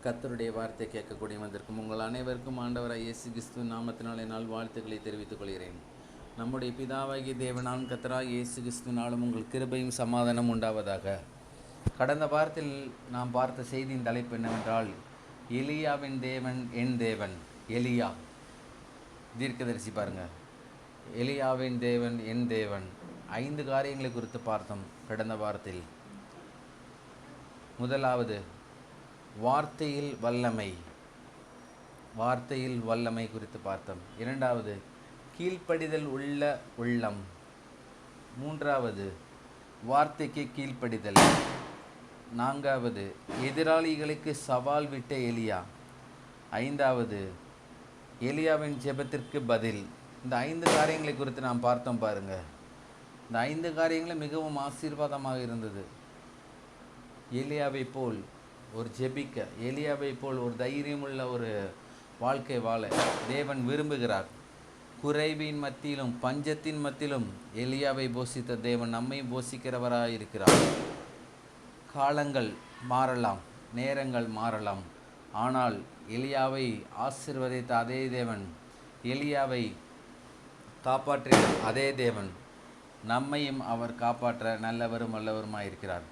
கர்த்தருடைய வார்த்தை கேட்கக்கூடிய வந்திருக்கும் உங்கள் அனைவருக்கும் ஆண்டவராய் இயேசு கிறிஸ்துவின் நாமத்தினாலே நாள் வாழ்த்துக்களை தெரிவித்துக் கொள்கிறேன். நம்முடைய பிதாவாகிய தேவனான் கர்த்தராய் இயேசு கிறிஸ்துவினாலும் உங்கள் கிருபையும் சமாதானம் உண்டாவதாக. கடந்த வாரத்தில் நாம் பார்த்த செய்தியின் தலைப்பு என்னவென்றால், எலியாவின் தேவன் என் தேவன். எலியா தீர்க்கதரிசி பாருங்க, எலியாவின் தேவன் என் தேவன். 5 காரியங்களை குறித்து பார்த்தோம் கடந்த வாரத்தில். முதலாவது, வார்த்தையில் வல்லமை குறித்து பார்த்தோம். இரண்டாவது, கீழ்ப்படிதல் உள்ள உள்ளம். மூன்றாவது, வார்த்தைக்கு கீழ்ப்படிதல். நான்காவது, எதிராளிகளுக்கு சவால் விட்ட எலியா. ஐந்தாவது, எலியாவின் ஜெபத்திற்கு பதில். இந்த 5 காரியங்களை குறித்து நாம் பார்த்தோம் பாருங்க. இந்த 5 காரியங்களும் மிகவும் ஆசீர்வாதமாக இருந்தது. எலியாவை போல் ஒரு ஜெபிக்க, எலியாவை போல் ஒரு தைரியமுள்ள ஒரு வாழ்க்கை வாழ தேவன் விரும்புகிறார். குறைவின் மத்தியிலும் பஞ்சத்தின் மத்தியிலும் எலியாவை போஷித்த தேவன் நம்மை போஷிக்கிறவராக இருக்கிறார். காலங்கள் மாறலாம், நேரங்கள் மாறலாம், ஆனால் எலியாவை ஆசீர்வதித்த அதே தேவன், எலியாவை காப்பாற்றிய அதே தேவன் நம்மையும் அவர் காப்பாற்ற நல்லவரும் வல்லவருமாய் இருக்கிறார்.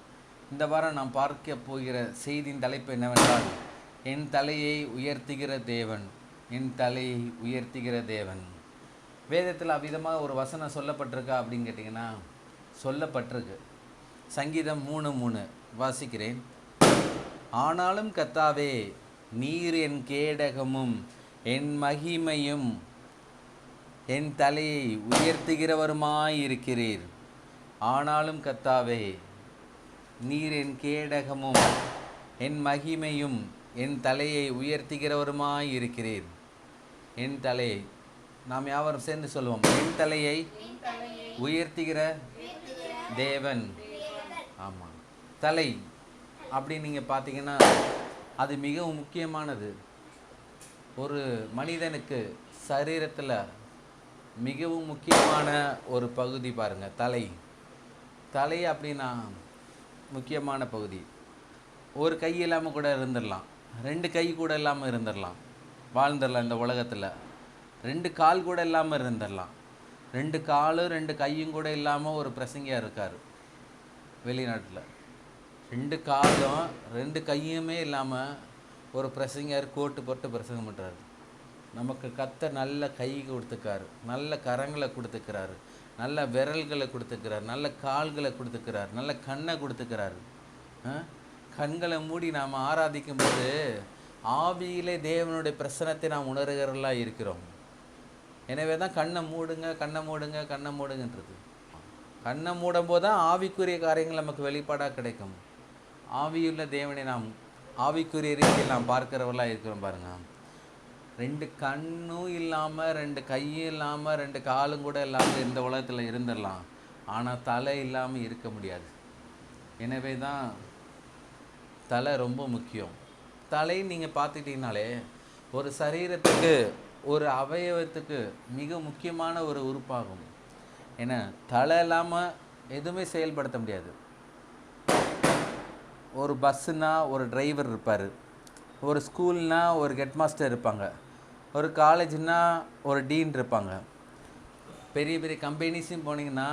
இந்த வாரம் நாம் பார்க்க போகிற செய்தியின் தலைப்பு என்னவென்றால், என் தலையை உயர்த்துகிற தேவன். என் தலையை உயர்த்துகிற தேவன். வேதத்தில் அவ்விதமாக ஒரு வசனம் சொல்லப்பட்டிருக்கா அப்படின்னு கேட்டிங்கன்னா, சொல்லப்பட்டிருக்கு. சங்கீதம் 3:3 வாசிக்கிறேன். ஆனாலும் கர்த்தாவே, நீர் என் கேடகமும் என் மகிமையும் என் தலையை உயர்த்துகிறவருமாயிருக்கிறீர். ஆனாலும் கர்த்தாவே, நீர் என் கேடகமும் என் மகிமையும் என் தலையை உயர்த்துகிறவருமாயிருக்கிறீர். என் தலையை, நாம் யாவரும் சேர்ந்து சொல்லுவோம், என் தலையை உயர்த்துகிற தேவன். ஆமாம், தலை அப்படின்னு நீங்கள் பார்த்தீங்கன்னா அது மிகவும் முக்கியமானது. ஒரு மனிதனுக்கு சரீரத்தில் மிகவும் முக்கியமான ஒரு பகுதி பாருங்கள், தலை. தலை அப்படின்னா முக்கியமான பகுதி. ஒரு கை இல்லாமல் கூட இருந்துடலாம், 2 கை கூட இல்லாமல் இருந்துடலாம், வாழ்ந்துடலாம். இந்த உலகத்தில் 2 கால் கூட இல்லாமல் இருந்துடலாம். 2 காலும் 2 கையும் கூட இல்லாமல் ஒரு பிரசங்கியாக இருக்கார் வெளிநாட்டில். 2 காலும் 2 கையுமே இல்லாமல் ஒரு பிரசங்கியார் கோட்டு போட்டு பிரசங்கம் பண்ணுறாரு. நமக்கு கர்த்தர் நல்ல கை கொடுத்துக்கிறாரு, நல்ல கரங்களை கொடுத்துக்கிறாரு, நல்ல விரல்களை கொடுத்துக்கிறார், நல்ல கால்களை கொடுத்துக்கிறார், நல்ல கண்ணை கொடுத்துக்கிறாரு. கண்களை மூடி நாம் ஆராதிக்கும்போது ஆவியிலே தேவனுடைய பிரசனத்தை நாம் உணர்கிறவர்களாக இருக்கிறோம். எனவே தான் கண்ணை மூடுங்கன்றது. கண்ணை மூடும் போது தான் ஆவிக்குரிய காரியங்கள் நமக்கு வெளிப்பாடாக கிடைக்கும். ஆவியுள்ள தேவனை நாம் ஆவிக்குரிய ரீதியில் நாம் பார்க்கிறவர்களாக இருக்கிறோம் பாருங்க. 2 கண்ணும் இல்லாமல், 2 கையும் இல்லாமல், 2 காலும் கூட இல்லாமல் இந்த உலகத்தில் இருந்துடலாம், ஆனால் தலை இல்லாமல் இருக்க முடியாது. எனவே தான் தலை ரொம்ப முக்கியம். தலை நீங்கள் பார்த்துக்கிட்டிங்கனாலே ஒரு சரீரத்துக்கு, ஒரு அவயவத்துக்கு மிக முக்கியமான ஒரு உறுப்பாகும். ஏன்னா தலை இல்லாமல் எதுவுமே செயல்படுத்த முடியாது. ஒரு பஸ்ஸுனா ஒரு டிரைவர் இருப்பார், ஒரு ஸ்கூல்னா ஒரு ஹெட் மாஸ்டர் இருப்பாங்க, ஒரு காலேஜ்னா ஒரு டீன் இருப்பாங்க, பெரிய பெரிய கம்பெனிஸும் போனீங்கன்னா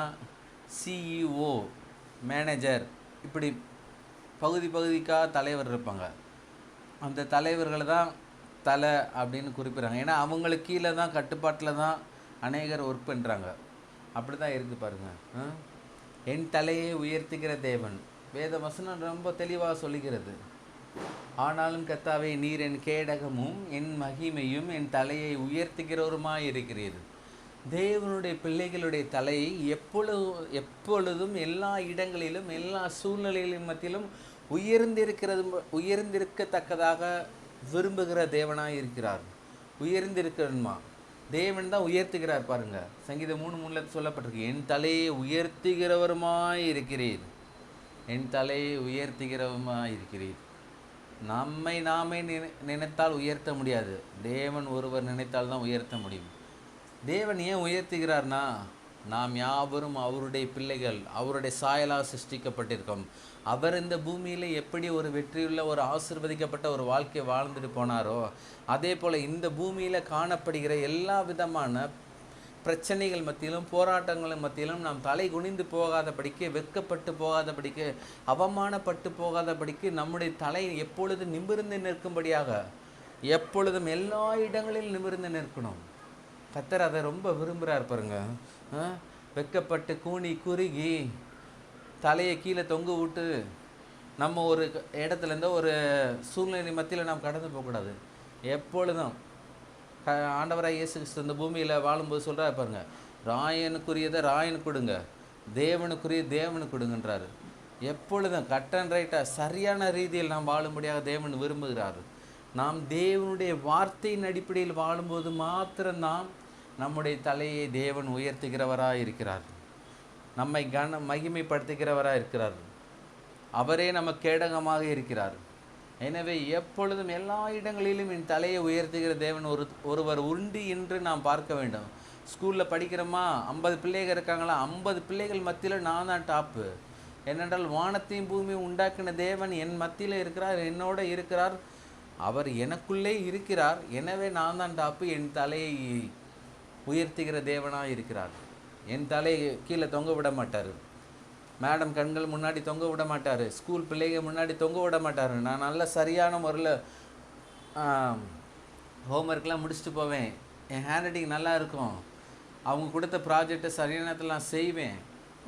சிஇஓ, மேனேஜர், இப்படி பகுதிக்காக தலைவர் இருப்பாங்க. அந்த தலைவர்களை தான் தலை அப்படின்னு குறிப்பிட்றாங்க. ஏன்னா அவங்களுக்கு கீழே தான், கட்டுப்பாட்டில் தான் அநேகர் ஒர்க் பண்ணுறாங்க. அப்படி தான் இருக்குது பாருங்கள். என் தலையை உயர்த்துகிற தேவன். வேத வசனம் ரொம்ப தெளிவாக சொல்லுகிறது. ஆனாலும் கர்த்தாவே, நீர் என் கேடகமும் என் மகிமையும் என் தலையை உயர்த்துகிறவருமாய் இருக்கிறீர். தேவனுடைய பிள்ளைகளுடைய தலையை எப்பொழுதும் எல்லா இடங்களிலும் எல்லா சூழ்நிலைகளின் மத்தியிலும் உயர்ந்திருக்கத்தக்கதாக விரும்புகிற தேவனாய் இருக்கிறார். உயர்ந்திருக்கணுமா? தேவன் தான் உயர்த்துகிறார் பாருங்க. சங்கீதம் 3:3 சொல்லப்பட்டிருக்கு, என் தலையை உயர்த்துகிறவருமாய் இருக்கிறீர். என் தலையை உயர்த்துகிறவருமாய் இருக்கிறீர். நாமே நினைத்தால் உயர்த்த முடியாது, தேவன் ஒருவர் நினைத்தால் தான் உயர்த்த முடியும். தேவன் ஏன் உயர்த்துகிறார்னா, நாம் யாவரும் அவருடைய பிள்ளைகள், அவருடைய சாயலாக சிருஷ்டிக்கப்பட்டிருக்கோம். அவர் இந்த பூமியில் எப்படி ஒரு வெற்றியுள்ள ஒரு ஆசீர்வதிக்கப்பட்ட ஒரு வாழ்க்கை வாழ்ந்துட்டு போனாரோ, அதே போல் இந்த பூமியில் காணப்படுகிற எல்லா விதமான பிரச்சனைகள் மத்தியிலும் போராட்டங்கள் மத்தியிலும் நாம் தலை குனிந்து போகாதபடிக்கு, வெட்கப்பட்டு போகாதபடிக்கு, அவமானப்பட்டு போகாதபடிக்கு நம்முடைய தலை எப்பொழுது நிமிர்ந்து நிற்கும்படியாக, எப்பொழுதும் எல்லா இடங்களிலும் நிமிர்ந்து நிற்கணும். கர்த்தர் அதை ரொம்ப விரும்புகிறார் பாருங்க. வெட்கப்பட்டு கூனி குறுகி தலையை கீழே தொங்க விட்டு நம்ம ஒரு இடத்துலேருந்தோ ஒரு சூழ்நிலை மத்தியில் நாம் கடந்து போகக்கூடாது. எப்பொழுதும் ஆண்டவராக இயேசு கிறிஸ்து இந்த பூமியில் வாழும்போது சொல்கிறார் பாருங்க, ராயனுக்குரியதை ராயனுக்கு கொடுங்க, தேவனுக்குரிய தேவனுக்கு கொடுங்கன்றாரு. எப்பொழுதும் கட் அண்ட் ரைட்டாக சரியான ரீதியில் நாம் வாழும்படியாக தேவன் விரும்புகிறார். நாம் தேவனுடைய வார்த்தையின் அடிப்படையில் வாழும்போது மாத்திரம்தான் நம்முடைய தலையை தேவன் உயர்த்துகிறவராக இருக்கிறார், நம்மை மகிமைப்படுத்துகிறவராக இருக்கிறார். அவரே நம்ம கேடகமாக இருக்கிறார். எனவே எப்பொழுதும் எல்லா இடங்களிலும் என் தலையை உயர்த்துகிற தேவன் ஒருவர் உண்டு என்று நாம் பார்க்க வேண்டும். ஸ்கூலில் படிக்கிறோமா, 50 பிள்ளைகள் இருக்காங்களா, 50 பிள்ளைகள் மத்தியில் நான் தான் டாப்பு. ஏனென்றால் வானத்தையும் பூமியும் உண்டாக்கின தேவன் என் மத்தியில் இருக்கிறார், என்னோட இருக்கிறார், அவர் எனக்குள்ளே இருக்கிறார். எனவே நான் தான் டாப்பு. என் தலையை உயர்த்துகிற தேவனாக இருக்கிறார். என் தலையை கீழே தொங்க விட மாட்டார். மேடம் கண்கள் முன்னாடி தொங்க விட மாட்டார். ஸ்கூல் பிள்ளைங்க முன்னாடி தொங்க விட மாட்டார். நான் நல்ல சரியான முறையில் ஹோம்ஒர்க்லாம் முடிச்சுட்டு போவேன். என் ஹேண்ட் ரைட்டிங் நல்லா இருக்கும். அவங்க கொடுத்த ப்ராஜெக்டை சரியான நேரத்தில் நான் செய்வேன்.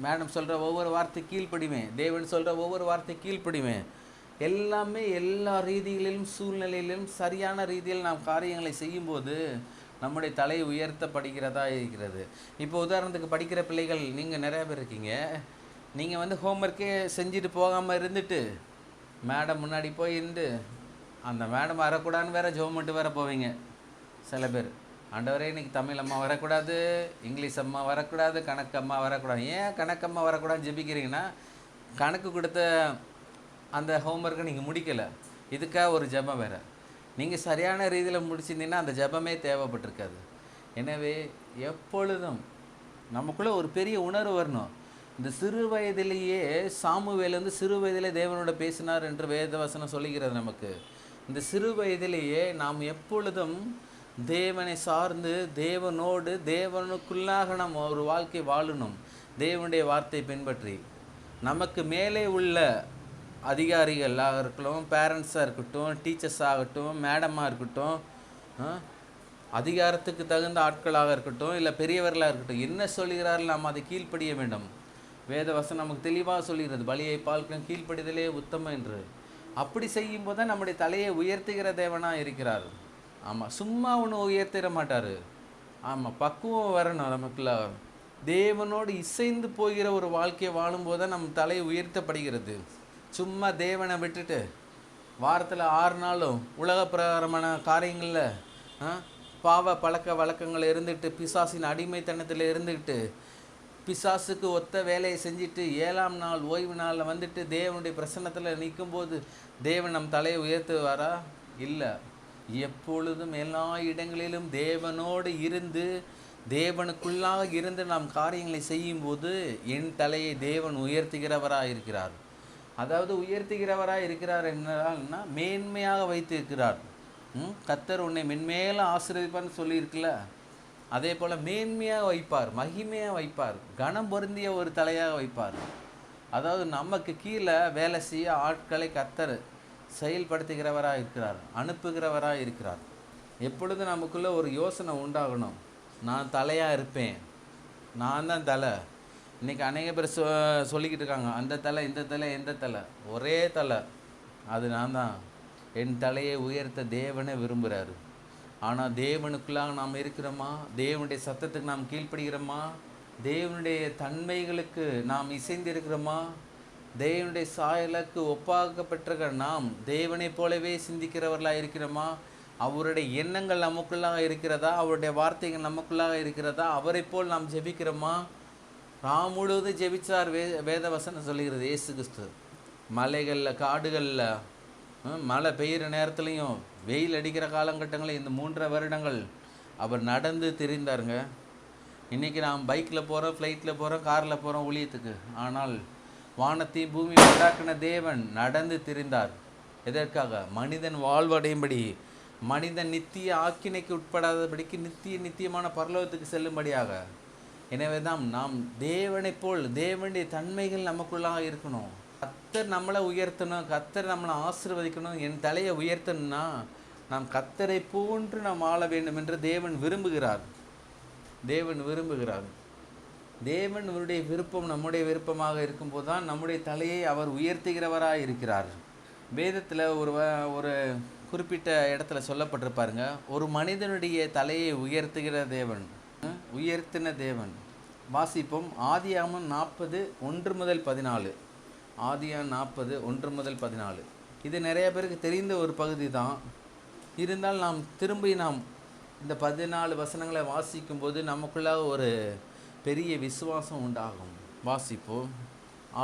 மேடம் சொல்கிற ஒவ்வொரு வார்த்தை கீழ்ப்படிவேன். தேவன் சொல்கிற ஒவ்வொரு வார்த்தை கீழ்ப்படிவேன். எல்லாமே எல்லா ரீதிகளிலும் சூழ்நிலையிலும் சரியான ரீதியில் நாம் காரியங்களை செய்யும்போது நம்முடைய தலை உயர்த்தப்படுகிறதா இருக்கிறது. இப்போ உதாரணத்துக்கு படிக்கிற பிள்ளைகள் நீங்கள் நிறையா பேர் இருக்கீங்க. நீங்கள் ஹோம்ஒர்க்கே செஞ்சுட்டு போகாமல் இருந்துட்டு மேடம் முன்னாடி போய் இருந்து அந்த மேடம் வரக்கூடாதுன்னு வேறு ஜெபம் மட்டும் வேறு போவீங்க. சில பேர், ஆண்டவரே இன்றைக்கி தமிழ் அம்மா வரக்கூடாது, இங்கிலீஷ் அம்மா வரக்கூடாது, கணக்கு அம்மா வரக்கூடாது. ஏன் கணக்கு அம்மா வரக்கூடாதுன்னு ஜெபிக்கிறீங்கன்னா, கணக்கு கொடுத்த அந்த ஹோம்ஒர்க்கை நீங்கள் முடிக்கலை, இதுக்காக ஒரு ஜெபம் வேறு. நீங்கள் சரியான ரீதியில் முடிச்சிருந்தீங்கன்னா அந்த ஜெபமே தேவைப்பட்டிருக்காது. எனவே எப்பொழுதும் நமக்குள்ளே ஒரு பெரிய உணர்வு வரணும். இந்த சிறு வயதிலேயே சாமுவேல் சிறு வயதிலே தேவனோட பேசினார் என்று வேதவசனம் சொல்லுகிறது நமக்கு. இந்த சிறு வயதிலேயே நாம் எப்பொழுதும் தேவனை சார்ந்து தேவனோடு தேவனுக்குள்ளாக நம்ம ஒரு வாழ்க்கை வாழணும். தேவனுடைய வார்த்தை பின்பற்றி நமக்கு மேலே உள்ள அதிகாரிகளாக இருக்கட்டும், பேரண்ட்ஸாக இருக்கட்டும், டீச்சர்ஸ் ஆகட்டும், மேடமாக இருக்கட்டும், அதிகாரத்துக்கு தகுந்த ஆட்களாக இருக்கட்டும், இல்லை பெரியவர்களாக இருக்கட்டும், என்ன சொல்கிறார்கள் நாம் அதை கீழ்ப்படிய வேண்டும். வேதவசனம் நமக்கு தெளிவாக சொல்கிறது, பலியை பார்க்கும் கீழ்ப்படிதலே உத்தமம் என்று. அப்படி செய்யும்போது தான் நம்முடைய தலையை உயர்த்துகிற தேவனாக இருக்கிறார். ஆமாம், சும்மா ஒன்று உயர்த்திட மாட்டார். ஆமாம், பக்குவம் வரணும் நமக்குள்ள. தேவனோடு இசைந்து போகிற ஒரு வாழ்க்கையை வாழும்போது தான் நம்ம தலை உயர்த்தப்படுகிறது. சும்மா தேவனை விட்டுட்டு வாரத்தில் 6 நாளும் உலக பிரகாரமான காரியங்களில் பாவ பழக்க வழக்கங்கள் இருந்துக்கிட்டு, பிசாசின் அடிமைத்தனத்தில் இருந்துக்கிட்டு, பிசாசுக்கு ஒத்த வேலையை செஞ்சுட்டு 7ஆம் நாள் ஓய்வு நாளில் தேவனுடைய பிரசன்னத்தில் நிற்கும்போது தேவன் நம் தலையை உயர்த்துவாரா? இல்லை. எப்பொழுதும் எல்லா இடங்களிலும் தேவனோடு இருந்து தேவனுக்குள்ளாக இருந்து நாம் காரியங்களை செய்யும்போது என் தலையை தேவன் உயர்த்துகிறவராக இருக்கிறார். அதாவது உயர்த்துகிறவராக இருக்கிறார் என்னன்னா மேன்மையாக வைத்திருக்கிறார். கர்த்தர் உன்னை மென்மேல ஆசீர்வதிப்பார்னு சொல்லியிருக்குல்ல, அதே போல் மேன்மையாக வைப்பார், மகிமையாக வைப்பார், கனம் பொருந்திய ஒரு தலையாக வைப்பார். அதாவது நமக்கு கீழே வேலை செய்ய ஆட்களை கர்த்தர் செயல்படுத்துகிறவராக இருக்கிறார், அனுப்புகிறவராக இருக்கிறார். எப்பொழுதும் நமக்குள்ளே ஒரு யோசனை உண்டாகணும், நான் தலையாக இருப்பேன், நான் தான் தலை. இன்றைக்கி அநேக பேர் சொல்லிக்கிட்டு இருக்காங்க, அந்த தலை இந்த தலை எந்த தலை, ஒரே தலை, அது நான் தான். என் தலையை உயர்த்த தேவனை விரும்புகிறாரு. ஆனால் தேவனுக்குள்ளாக நாம் இருக்கிறோமா? தேவனுடைய சத்தத்துக்கு நாம் கீழ்ப்படுகிறோமா? தேவனுடைய தன்மைகளுக்கு நாம் இசைந்து இருக்கிறோமா? தேவனுடைய சாயலுக்கு ஒப்பாக்கப்பட்டிருக்கிற நாம் தேவனை போலவே சிந்திக்கிறவர்களாக இருக்கிறோமா? அவருடைய எண்ணங்கள் நமக்குள்ளாக இருக்கிறதா? அவருடைய வார்த்தைகள் நமக்குள்ளாக இருக்கிறதா? அவரை போல் நாம் ஜெபிக்கிறோமா? ராம் முழுவதும் ஜெபிச்சார். வேதவசனம் சொல்லுகிறது. இயேசு கிறிஸ்து மலைகளில், காடுகளில், மழை பெய்கிற நேரத்துலையும், வெயில் அடிக்கிற காலகட்டங்களில் இந்த 3.5 வருடங்கள் அவர் நடந்து திரிந்தாருங்க. இன்றைக்கி நாம் பைக்கில் போகிறோம், ஃப்ளைட்டில் போகிறோம், காரில் போகிறோம் ஊழியத்துக்கு. ஆனால் வானத்தை பூமி உண்டாக்கின தேவன் நடந்து திரிந்தார். எதற்காக? மனிதன் வாழ்வடையும்படி, மனிதன் நித்திய ஆக்கினைக்கு உட்படாதபடிக்கு நித்தியமான பரலோகத்துக்கு செல்லும்படியாக. எனவே தான் நாம் தேவனைப் போல் தேவனுடைய தன்மைகள் நமக்குள்ளாக இருக்கணும். கர்த்தர் நம்மளை உயர்த்தணும், கர்த்தர் நம்மளை ஆசீர்வதிக்கணும். என் தலையை உயர்த்தணும்னா நாம் கர்த்தரை போன்று நாம் ஆள வேண்டும் என்று தேவன் விரும்புகிறார். தேவனுடைய விருப்பம் நம்முடைய விருப்பமாக இருக்கும்போது தான் நம்முடைய தலையை அவர் உயர்த்துகிறவராக இருக்கிறார். வேதத்தில் ஒரு குறிப்பிட்ட இடத்துல சொல்லப்பட்டிருப்பாருங்க, ஒரு மனிதனுடைய தலையை உயர்த்தின தேவன். வாசிப்போம். ஆதியாகமம் 40:1-14. ஆதியாகமம் 40:1-14. இது நிறைய பேருக்கு தெரிந்த ஒரு பகுதி தான். இருந்தால் நாம் இந்த 14 வசனங்களை வாசிக்கும்போது நமக்குள்ளாக ஒரு பெரிய விசுவாசம் உண்டாகும். வாசிப்போம்.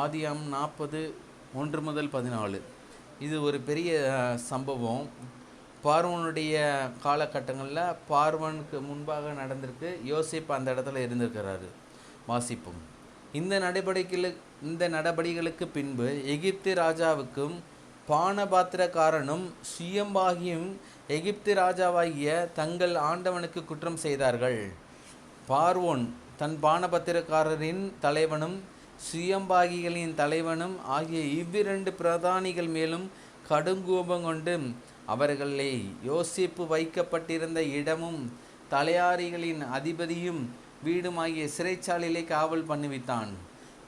ஆதியாகமம் 40:1-14. இது ஒரு பெரிய சம்பவம். பார்வோனுடைய காலகட்டங்களில் பார்வோனுக்கு முன்பாக நடந்திருக்கு. யோசேப்பு அந்த இடத்துல இருந்திருக்கிறாரு. வாசிப்போம். இந்த நடபடிகளுக்கு பின்பு எகிப்து ராஜாவுக்கும் பானபாத்திரக்காரனும் சுயம்பாகியும் எகிப்து ராஜாவாகிய தங்கள் ஆண்டவனுக்கு குற்றம் செய்தார்கள். பார்வோன் தன் பானபத்திரக்காரரின் தலைவனும் சுயம்பாகிகளின் தலைவனும் ஆகிய இவ்விரண்டு பிரதானிகள் மேலும் கடுங்கோபம் கொண்டு அவர்களை யோசேப்பு வைக்கப்பட்டிருந்த இடமும் தலையாரிகளின் அதிபதியும் வீடுமாகிய சிறைச்சாலையிலே காவல் பண்ணுவித்தான்.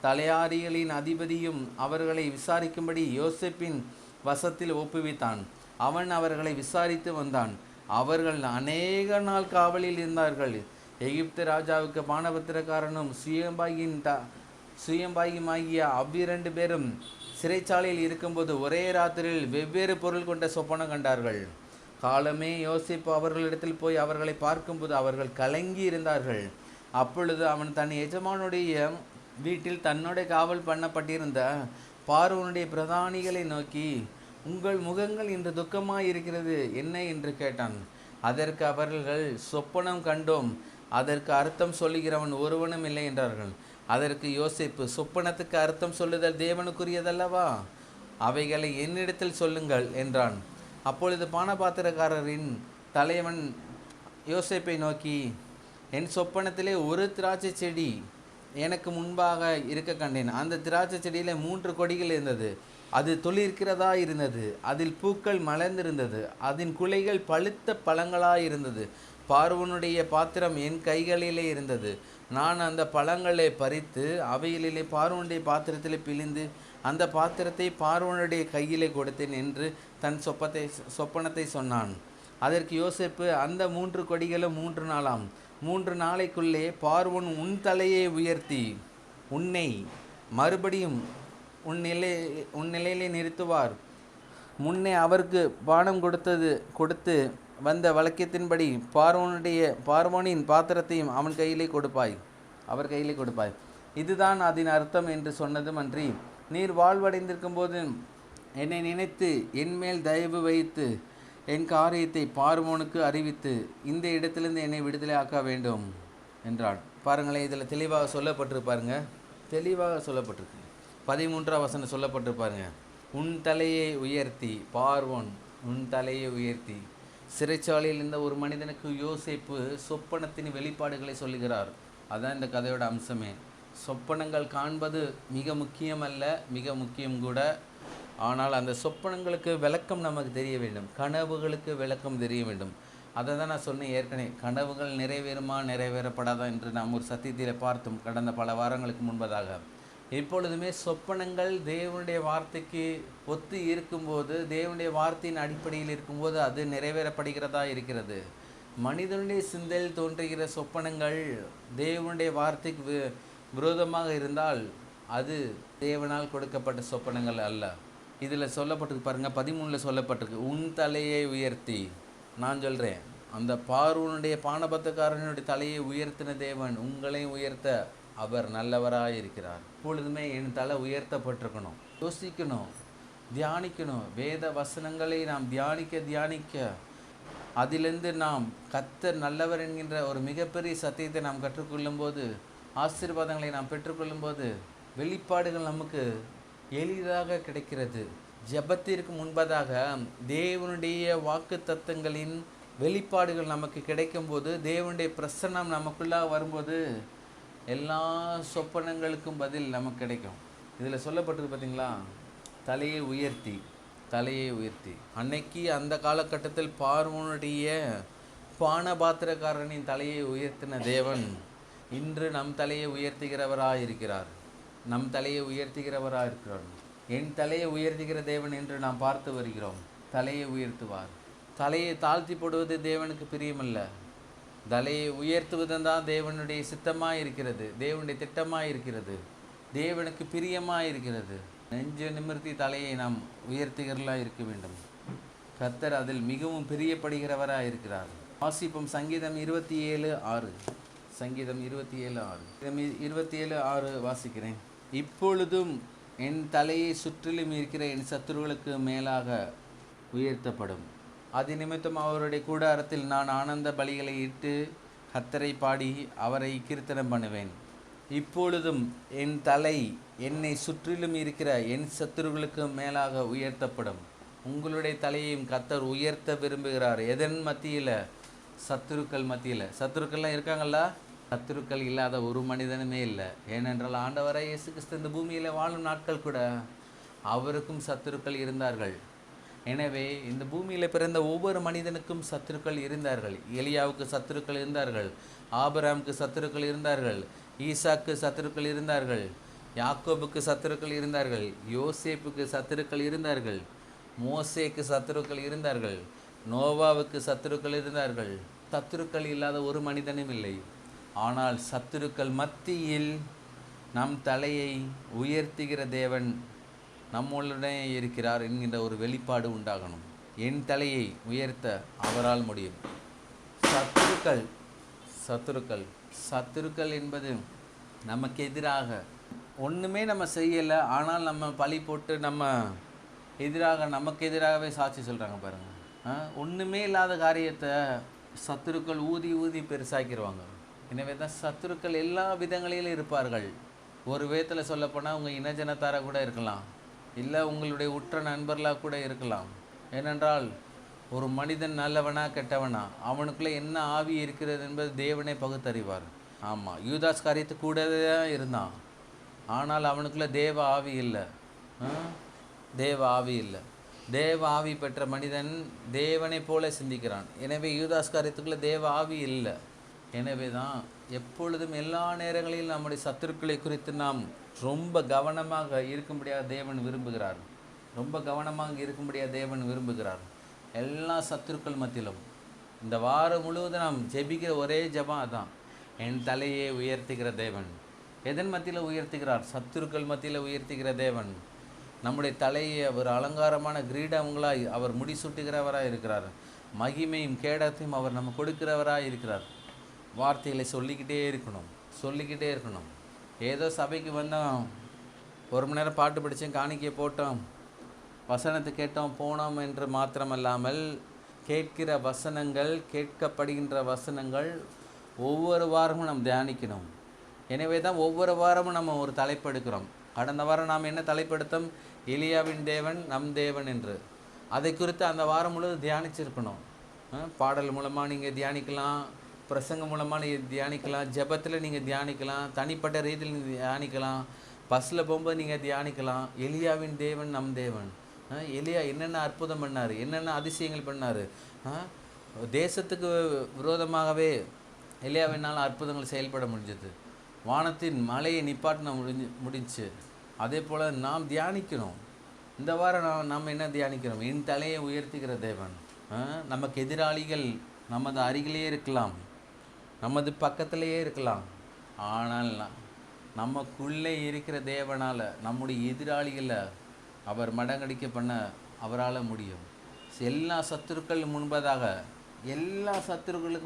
தலையாரிகளின் அதிபதியும் அவர்களை விசாரிக்கும்படி யோசேப்பின் வசத்தில் ஒப்புவித்தான். அவன் அவர்களை விசாரித்து வந்தான். அவர்கள் அநேக நாள் காவலில் இருந்தார்கள். எகிப்து ராஜாவுக்கு பானபத்திரக்காரனும் சுயம்பாகியுமாகிய அவ்விரண்டு பேரும் சிறைச்சாலையில் இருக்கும்போது ஒரே ராத்திரியில் வெவ்வேறு பொருள் கொண்ட சொப்பனம் கண்டார்கள். காலமே யோசேப்பு அவர்களிடத்தில் போய் அவர்களை பார்க்கும்போது அவர்கள் கலங்கி இருந்தார்கள். அப்பொழுது அவன் தன் எஜமானுடைய வீட்டில் தன்னோட காவல் பண்ணப்பட்டிருந்த பார்வோனுடைய பிரதானிகளை நோக்கி, உங்கள் முகங்கள் இன்று துக்கமாய் இருக்கிறது என்ன என்று கேட்டான். அதற்கு அவர்கள், சொப்பனம் கண்டோம், அதற்கு அர்த்தம் சொல்லுகிறவன் ஒருவனும் இல்லை என்றார்கள். அதற்கு யோசேப்பு, சொப்பனத்துக்கு அர்த்தம் சொல்லுதல் தேவனுக்குரியதல்லவா? அவைகளை என்னிடத்தில் சொல்லுங்கள் என்றான். அப்பொழுது பானபாத்திரக்காரரின் தலைவன் யோசேப்பை நோக்கி, என் சொப்பனத்திலே ஒரு திராட்சை செடி எனக்கு முன்பாக இருக்க கண்டேன். அந்த திராட்சை செடியில் 3 கொடிகள் இருந்தது. அது துளிர்க்கிறதா இருந்தது. அதில் பூக்கள் மலர்ந்திருந்தது. அதன் குலைகள் பழுத்த பழங்களாயிருந்தது. பார்வோனுடைய பாத்திரம் என் கைகளிலே இருந்தது. நான் அந்த பழங்களை பறித்து அவைகளிலே பார்வோனுடைய பாத்திரத்திலே பிழிந்து அந்த பாத்திரத்தை பார்வோனுடைய கையிலே கொடுத்தேன் என்று தன் சொப்பனத்தை சொன்னான். அதற்கு யோசேப்பு, அந்த 3 கொடிகளும் 3 நாளாம். 3 நாளைக்குள்ளே பார்வோன் உன் தலையை உயர்த்தி உன்னை மறுபடியும் உன் நிலையிலே நிறுத்துவார். முன்னே அவருக்கு பானம் கொடுத்து வந்த வழக்கத்தின்படி பார்வோனின் பாத்திரத்தையும் அவர் கையிலே கொடுப்பாய். இதுதான் அதன் அர்த்தம் என்று சொன்னதும் அன்றி, நீர் வாழ்வடைந்திருக்கும் போது என்னை நினைத்து என்மேல் தயவு வைத்து என் காரியத்தை பார்வோனுக்கு அறிவித்து இந்த இடத்திலிருந்து என்னை விடுதலை ஆக்க வேண்டும் என்றான். பாருங்களேன், இதில் தெளிவாக சொல்லப்பட்டிருப்பாருங்க. 13ஆம் வசனம் சொல்லப்பட்டிருப்பாருங்க. உன் தலையை உயர்த்தி, பார்வோன் உன் தலையை உயர்த்தி. சிறைச்சாலையில் இருந்த ஒரு மனிதனுக்கு யோசேப்பு சொப்பனத்தின் வெளிப்பாடுகளை சொல்லுகிறார். அதான் இந்த கதையோட அம்சமே. சொப்பனங்கள் காண்பது மிக முக்கியமல்ல, மிக முக்கியம் கூட. ஆனால் அந்த சொப்பனங்களுக்கு விளக்கம் நமக்கு தெரிய வேண்டும். கனவுகளுக்கு விளக்கம் தெரிய வேண்டும். அதை தான் நான் சொன்னேன் ஏற்கனவே. கனவுகள் நிறைவேறுமா நிறைவேறப்படாதா என்று நாம் ஒரு சத்தியத்தில் பார்த்தோம் கடந்த பல வாரங்களுக்கு முன்பதாக. எப்பொழுதுமே சொப்பனங்கள் தேவனுடைய வார்த்தைக்கு ஒத்து இருக்கும்போது, தேவனுடைய வார்த்தையின் அடிப்படையில் இருக்கும்போது அது நிறைவேறப்படுகிறதா இருக்கிறது. மனிதனுடைய சிந்தையில் தோன்றுகிற சொப்பனங்கள் தேவனுடைய வார்த்தைக்கு விரோதமாக இருந்தால் அது தேவனால் கொடுக்கப்பட்ட சொப்பனங்கள் அல்ல. இதில் சொல்லப்பட்டிருக்கு பாருங்க, 13 சொல்லப்பட்டிருக்கு, உன் தலையை உயர்த்தி. நான் சொல்கிறேன், அந்த பார்வோனுடைய பானபத்திரக்காரனுடைய தலையை உயர்த்தின தேவன் உங்களையும் உயர்த்த அவர் நல்லவராக இருக்கிறார். எப்பொழுதுமே என் தலை உயர்த்தப்பட்டிருக்கணும். யோசிக்கணும், தியானிக்கணும். வேத வசனங்களை நாம் தியானிக்க அதிலிருந்து நாம் கர்த்தர் நல்லவர் என்கின்ற ஒரு மிகப்பெரிய சத்தியத்தை நாம் கற்றுக்கொள்ளும்போது, ஆசீர்வாதங்களை நாம் பெற்றுக்கொள்ளும்போது, வெளிப்பாடுகள் நமக்கு எளிதாக கிடைக்கிறது. ஜெபத்திற்கு முன்பதாக தேவனுடைய வாக்குத்தத்தங்களின் வெளிப்பாடுகள் நமக்கு கிடைக்கும்போது, தேவனுடைய பிரசன்னம் நமக்குள்ளாக வரும்போது, எல்லா சொப்பனங்களுக்கும் பதில் நமக்கு கிடைக்கும். இதில் சொல்லப்பட்டிருக்கு பார்த்தீங்களா, தலையை உயர்த்தி தலையை உயர்த்தி. அன்னைக்கு அந்த காலகட்டத்தில் பார்வோனுடைய பானபாத்திரக்காரனின் தலையை உயர்த்தின தேவன் இன்று நம் தலையை உயர்த்துகிறவராக இருக்கிறார். நம் தலையை உயர்த்துகிறவராக இருக்கிறார். என் தலையை உயர்த்துகிற தேவன் என்று நாம் பார்த்து வருகிறோம். தலையை உயர்த்துவார். தலையை தாழ்த்தி போடுவது தேவனுக்கு பிரியமல்ல. தலையை உயர்த்துவதுதான் தேவனுடைய சித்தமாக இருக்கிறது, தேவனுடைய திட்டமாக இருக்கிறது, தேவனுக்கு பிரியமாக இருக்கிறது. நெஞ்சு நிமிர்த்தி தலையை நாம் உயர்த்துகிறவர்களாக இருக்க வேண்டும். கர்த்தர் அதில் மிகவும் பிரியப்படுகிறவராக இருக்கிறார். வாசிப்போம் சங்கீதம் 27:6. சங்கீதம் 27:6. 27:6 வாசிக்கிறேன். இப்பொழுதும் என் தலையை சுற்றிலும் இருக்கிற என் சத்துருக்களுக்கு மேலாக உயர்த்தப்படும். அது நிமித்தம் அவருடைய கூடாரத்தில் நான் ஆனந்த பலிகளை இட்டு கர்த்தரை பாடி அவரை கீர்த்தனம் பண்ணுவேன். இப்பொழுதும் என் தலை என்னை சுற்றிலும் இருக்கிற என் சத்துருக்களுக்கு மேலாக உயர்த்தப்படும். உங்களுடைய தலையையும் கர்த்தர் உயர்த்த விரும்புகிறார். எதன் மத்தியில்? சத்துருக்கள் மத்தியில். சத்துருக்கள்லாம் இருக்காங்களா? சத்துருக்கள் இல்லாத ஒரு மனிதனுமே இல்லை. ஏனென்றால் ஆண்டவராய் இயேசு கிறிஸ்து இந்த பூமியில் வாழும் நாட்கள் கூட அவருக்கும் சத்துருக்கள் இருந்தார்கள். எனவே இந்த பூமியில் பிறந்த ஒவ்வொரு மனிதனுக்கும் சத்துருக்கள் இருந்தார்கள். எலியாவுக்கு சத்துருக்கள் இருந்தார்கள், ஆபிரகாமுக்கு சத்துருக்கள் இருந்தார்கள், ஈசாக்கு சத்துருக்கள் இருந்தார்கள், யாக்கோபுக்கு சத்துருக்கள் இருந்தார்கள், யோசேப்புக்கு சத்துருக்கள் இருந்தார்கள், மோசேக்கு சத்துருக்கள் இருந்தார்கள், நோவாவுக்கு சத்துருக்கள் இருந்தார்கள். சத்துருக்கள் இல்லாத ஒரு மனிதனும் இல்லை. ஆனால் சத்துருக்கள் மத்தியில் நம் தலையை உயர்த்துகிற தேவன் நம்முடனே இருக்கிறார் என்கின்ற ஒரு வெளிப்பாடு உண்டாகணும். என் தலையை உயர்த்த அவரால் முடியும். சத்துருக்கள் என்பது நமக்கு எதிராக ஒன்றுமே நம்ம செய்யலை, ஆனால் நம்ம பழி போட்டு நம்ம எதிராக நமக்கு எதிராகவே சாட்சி சொல்கிறாங்க பாருங்கள். ஒன்றுமே இல்லாத காரியத்தை சத்துருக்கள் ஊதி ஊதி பெருசாக்கிடுவாங்க. எனவே தான் சத்துருக்கள் எல்லா விதங்களிலும் இருப்பார்கள். ஒரு விதத்தில் சொல்லப்போனால் உங்கள் இனஜனத்தாராக கூட இருக்கலாம், இல்லை உங்களுடைய உற்ற நண்பர்களாக கூட இருக்கலாம். ஏனென்றால் ஒரு மனிதன் நல்லவனா கெட்டவனா அவனுக்குள்ளே என்ன ஆவி இருக்கிறது என்பது தேவனே பகுத்தறிவார். ஆமாம், யூதாஸ் காரியத்து கூட தான் இருந்தான், ஆனால் அவனுக்குள்ளே தேவ ஆவி இல்லை. தேவ ஆவி பெற்ற மனிதன் தேவனை போல சிந்திக்கிறான். எனவே யூதாஸ் காரியத்துக்குள்ளே தேவ ஆவி இல்லை. எனவே தான் எப்பொழுதும் எல்லா நேரங்களிலும் நம்முடைய சத்துருக்களை குறித்து நாம் ரொம்ப கவனமாக இருக்கும்படியாக தேவன் விரும்புகிறார். எல்லா சத்துருக்கள் மத்தியிலும் இந்த வாரம் முழுவதும் நாம் ஜெபிக்கிற ஒரே ஜெபம் அதான், என் தலையை உயர்த்துகிற தேவன். எதன் மத்தியில் உயர்த்துகிறார்? சத்துருக்கள் மத்தியில் உயர்த்துகிற தேவன். நம்முடைய தலையை அவர் அலங்காரமான கிரீடங்களாய் அவர் முடிசூட்டுகிறவராக இருக்கிறார். மகிமையும் கேடத்தையும் அவர் நம்ம கொடுக்கிறவராக இருக்கிறார். வார்த்தைகளை சொல்லிக்கிட்டே இருக்கணும். ஏதோ சபைக்கு வந்தோம், 1 மணி நேரம் பாட்டு படித்தோம், காணிக்கையை போட்டோம், வசனத்தை கேட்டோம், போனோம் என்று மாத்திரமல்லாமல் கேட்கிற வசனங்கள், கேட்கப்படுகின்ற வசனங்கள் ஒவ்வொரு வாரமும் நாம் தியானிக்கணும். எனவே தான் ஒவ்வொரு வாரமும் நம்ம ஒரு தலைப்பு எடுக்கிறோம். கடந்த வாரம் நாம் என்ன தலைப்படுத்தோம்? எலியாவின் தேவன் நம் தேவன் என்று. அதை குறித்து அந்த வாரம் முழுவதும் தியானிச்சிருக்கணும். பாடல் மூலமாக நீங்கள் தியானிக்கலாம், பிரசங்கம் மூலமாக நீங்கள் தியானிக்கலாம், ஜெபத்தில் நீங்கள் தியானிக்கலாம், தனிப்பட்ட ரீதியில் நீங்கள் தியானிக்கலாம், பஸ்ஸில் போகும்போது நீங்கள் தியானிக்கலாம். எலியாவின் தேவன் நம் தேவன். எலியா என்னென்ன அற்புதம் பண்ணார், என்னென்ன அதிசயங்கள் பண்ணார். தேசத்துக்கு விரோதமாகவே எலியாவினால் அற்புதங்கள் செயல்பட முடிஞ்சது. வானத்தின் மலையை நிப்பாட்டின முடிஞ்சு. அதே போல் நாம் தியானிக்கணும். இந்த வாரம் நாம் என்ன தியானிக்கிறோம்? என் தலையை உயர்த்துகிற தேவன். நமக்கு எதிராளிகள் நமது அருகிலேயே இருக்கலாம், நமது பக்கத்திலேயே இருக்கலாம், ஆனால் நமக்குள்ளே இருக்கிற தேவனால் நம்முடைய எதிராளிகளை அவர் மடங்கடிக்க பண்ண அவரால் முடியும். எல்லா சத்துருக்களுக்கு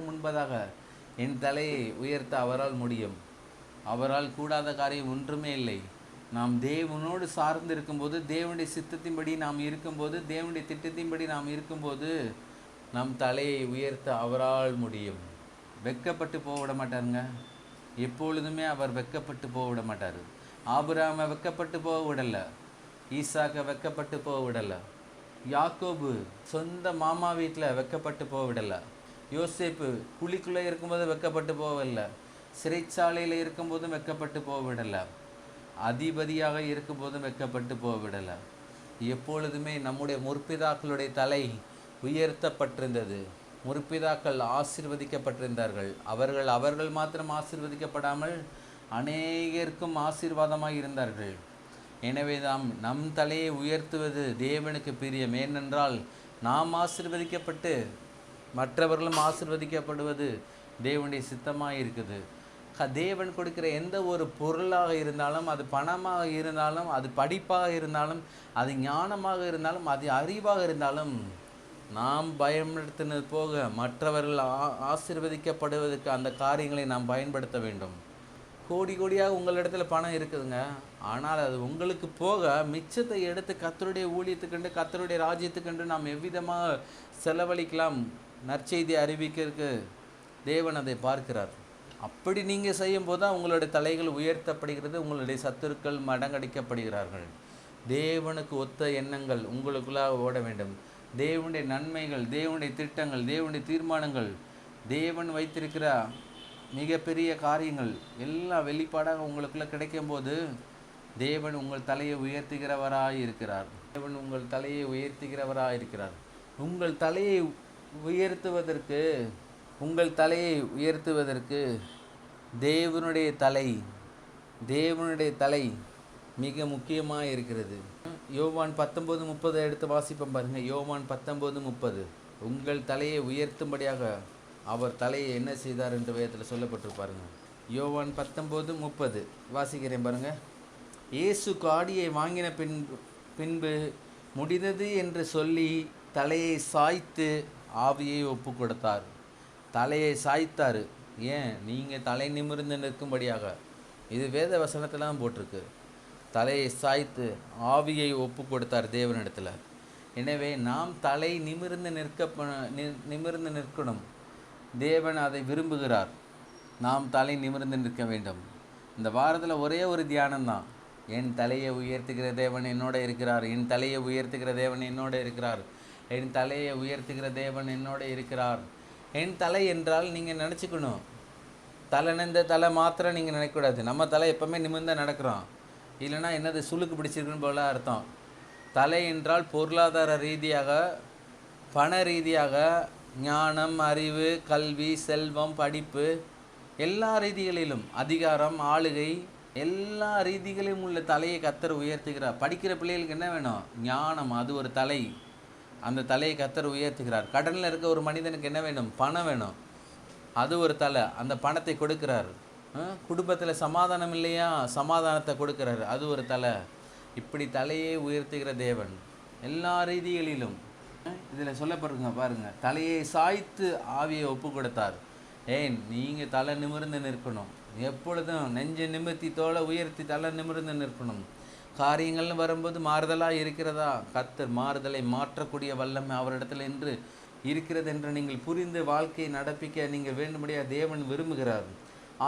முன்பதாக என் தலையை உயர்த்த அவரால் முடியும். அவரால் கூடாத காரியம் ஒன்றுமே இல்லை. நாம் தேவனோடு சார்ந்து இருக்கும்போது, தேவனுடைய சித்தத்தின்படி நாம் இருக்கும்போது, தேவனுடைய திட்டத்தின்படி நாம் இருக்கும்போது நம் தலையை உயர்த்த அவரால் முடியும். வெட்கப்பட்டு போவிட மாட்டாருங்க. எப்பொழுதுமே அவர் வெட்கப்பட்டு போவிட மாட்டார். ஆபிரகாமை வெட்கப்பட்டு போக விடலை, ஈசாக்கை வெட்கப்பட்டு போக விடலை, யாக்கோபு சொந்த மாமா வீட்டில் வெட்கப்பட்டு போக விடலை, யோசேப்பு குழிக்குள்ளே இருக்கும்போது வெட்கப்பட்டு போகவில்லை, சிறைச்சாலையில் இருக்கும்போதும் வெட்கப்பட்டு போக விடலை, அதிபதியாக இருக்கும்போதும் வெட்கப்பட்டு போக விடலை. எப்பொழுதுமே நம்முடைய முற்பிதாக்களுடைய தலை உயர்த்தப்பட்டிருந்தது. முற்பிதாக்கள் ஆசீர்வதிக்கப்பட்டிருந்தார்கள். அவர்கள் மாத்திரம் ஆசீர்வதிக்கப்படாமல் அநேகருக்கும் ஆசீர்வாதமாக இருந்தார்கள். எனவே நம் தலையை உயர்த்துவது தேவனுக்கு பிரியம். ஏனென்றால் நாம் ஆசீர்வதிக்கப்பட்டு மற்றவர்களும் ஆசீர்வதிக்கப்படுவது தேவனுடைய சித்தமாக இருக்குது. தேவன் கொடுக்கிற எந்த ஒரு பொருளாக இருந்தாலும், அது பணமாக இருந்தாலும், அது படிப்பாக இருந்தாலும், அது ஞானமாக இருந்தாலும், அது அறிவாக இருந்தாலும், நாம் பயன்படுத்தினது போக மற்றவர்கள் ஆசீர்வதிக்கப்படுவதற்கு அந்த காரியங்களை நாம் பயன்படுத்த வேண்டும். கோடி கோடியாக உங்களிடத்தில் பணம் இருக்குதுங்க, ஆனால் அது உங்களுக்கு போக மிச்சத்தை எடுத்து கர்த்தருடைய ஊழியத்துக்கென்று, கர்த்தருடைய ராஜ்யத்துக்கென்று நாம் எவ்விதமாக செலவழிக்கலாம், நற்செய்தி அறிவிக்கிறதுக்கு தேவன் அதை பார்க்கிறார். அப்படி நீங்கள் செய்யும்போது தான் உங்களுடைய தலைகள் உயர்த்தப்படுகிறது, உங்களுடைய சத்துருக்கள் மடங்கடிக்கப்படுகிறார்கள். தேவனுக்கு ஒத்த எண்ணங்கள் உங்களுக்குள்ளாக ஓட வேண்டும். தேவனுடைய நன்மைகள், தேவனுடைய திட்டங்கள், தேவனுடைய தீர்மானங்கள், தேவன் வைத்திருக்கிற மிகப்பெரிய காரியங்கள் எல்லாம் வெளிப்பாடாக உங்களுக்குள்ளே கிடைக்கும்போது தேவன் உங்கள் தலையை உயர்த்துகிறவராக இருக்கிறார். தேவன் உங்கள் தலையை உயர்த்துகிறவராக இருக்கிறார். உங்கள் தலையை உயர்த்துவதற்கு தேவனுடைய தலை மிக முக்கியமாக இருக்கிறது. யோவான் 19:30 எடுத்து வாசிப்போம் பாருங்கள். யோவான் 19:30. உங்கள் தலையை உயர்த்தும்படியாக அவர் தலையை என்ன செய்தார் என்று வேதத்தில் சொல்லப்பட்டிருப்பாருங்க. யோவான் 19:30 வாசிக்கிறேன் பாருங்கள். இயேசு காடியை வாங்கின பின்பு முடிந்தது என்று சொல்லி தலையை சாய்த்து ஆவியை ஒப்பு கொடுத்தார். தலையை சாய்த்தார். ஏன்? நீங்கள் தலை நிமிர்ந்து நிற்கும்படியாக. இது வேத வசனத்தில் தான் போட்டிருக்கு. தலையை சாய்த்து ஆவியை ஒப்பு கொடுத்தார் தேவனிடத்தில். எனவே நாம் தலை நிமிர்ந்து நிற்கணும். தேவன் அதை விரும்புகிறார். நாம் தலை நிமிர்ந்து நிற்க வேண்டும். இந்த வாரத்தில் ஒரே ஒரு தியானம்தான். என் தலையை உயர்த்துகிற தேவன் என்னோட இருக்கிறார். என் தலையை உயர்த்துகிற தேவன் என்னோட இருக்கிறார். என் தலையை உயர்த்துகிற தேவன் என்னோட இருக்கிறார். என் தலை என்றால் நீங்கள் நினச்சிக்கணும், தலை மாத்திரம் நீங்கள் நினைக்கக்கூடாது. நம்ம தலை எப்போவுமே நிமிர்ந்து நடக்கிறோம், இல்லைன்னா என்னது சுளுக்கு பிடிச்சிருக்குன்னு போல அர்த்தம். தலை என்றால் பொருளாதார ரீதியாக, பண ரீதியாக, ஞானம், அறிவு, கல்வி, செல்வம், படிப்பு, எல்லா ரீதிகளிலும், அதிகாரம், ஆளுகை, எல்லா ரீதிகளிலும் உள்ள தலையை கர்த்தர் உயர்த்துகிறார். படிக்கிற பிள்ளைகளுக்கு என்ன வேணும்? ஞானம், அது ஒரு தலை. அந்த தலையை கர்த்தர் உயர்த்துகிறார். கடனில் இருக்க ஒரு மனிதனுக்கு என்ன வேணும்? பணம் வேணும், அது ஒரு தலை. அந்த பணத்தை கொடுக்கிறார். குடும்பத்தில் சமாதானம் இல்லையா? சமாதானத்தை கொடுக்கிறார், அது ஒரு தலை. இப்படி தலையை உயர்த்துகிற தேவன் எல்லா ரீதிகளிலும். இதில் சொல்லப்படுங்க பாருங்கள், தலையை சாய்த்து ஆவியை ஒப்பு கொடுத்தார். நீங்கள் தலை நிமிர்ந்து நிற்கணும். எப்பொழுதும் நெஞ்சை நிமிர்த்தி தோலை உயர்த்தி தலை நிமிர்ந்து நிற்கணும். காரியங்கள்னு வரும்போது மாறுதலாக இருக்கிறதா? கர்த்தர் மாறுதலை மாற்றக்கூடிய வல்லமை அவரிடத்தில் என்று இருக்கிறது என்று நீங்கள் புரிந்து வாழ்க்கையை நடப்பிக்க நீங்கள் வேண்டும்படியாக தேவன் விரும்புகிறார்.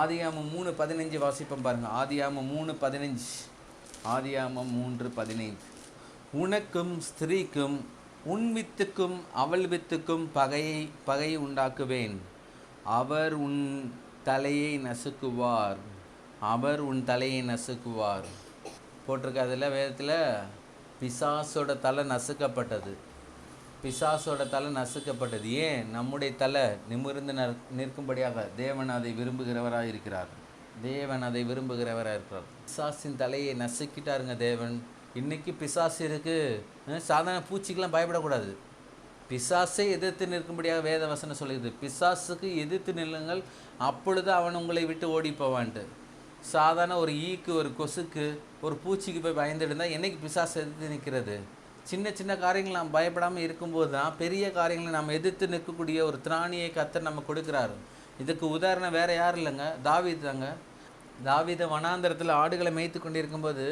ஆதியாகமம் 3:15 வாசிப்போம் பாருங்கள். ஆதியாகமம் 3:15. உனக்கும் ஸ்திரீக்கும் உன் வித்துக்கும் அவள் வித்துக்கும் பகை உண்டாக்குவேன். அவர் உன் தலையை நசுக்குவார். போட்டிருக்க அதில் வேதத்தில் பிசாசோட தலை நசுக்கப்பட்டது. ஏன்? நம்முடைய தலை நிமிர்ந்து நிற்கும்படியாக தேவன் அதை விரும்புகிறவராக இருக்கிறார். பிசாசின் தலையை நசுக்கிட்டாருங்க தேவன். இன்றைக்கி பிசாசு இருக்குது. சாதாரண பூச்சிக்கெலாம் பயப்படக்கூடாது. பிசாசை எதிர்த்து நிற்கும்படியாக வேத வசனம் சொல்லுது. பிசாசுக்கு எதிர்த்து நில்லுங்கள், அப்பொழுது அவன் உங்களை விட்டு ஓடி போவான்ட்டு. சாதாரண ஒரு ஈக்கு, ஒரு கொசுக்கு, ஒரு பூச்சிக்கு போய் பயந்துட்டு இருந்தால் என்றைக்கு பிசாசு எதிர்த்து நிற்கிறது? சின்ன சின்ன காரியங்கள் நாம் பயப்படாமல் இருக்கும்போது தான் பெரிய காரியங்களை நாம் எதிர்த்து நிற்கக்கூடிய ஒரு திராணியை கர்த்தர் நம்ம கொடுக்குறாரு. இதுக்கு உதாரணம் வேறு யாரும் இல்லைங்க, தாவீது தாங்க. தாவீது வனாந்தரத்தில் ஆடுகளை மேய்த்து கொண்டிருக்கும்போது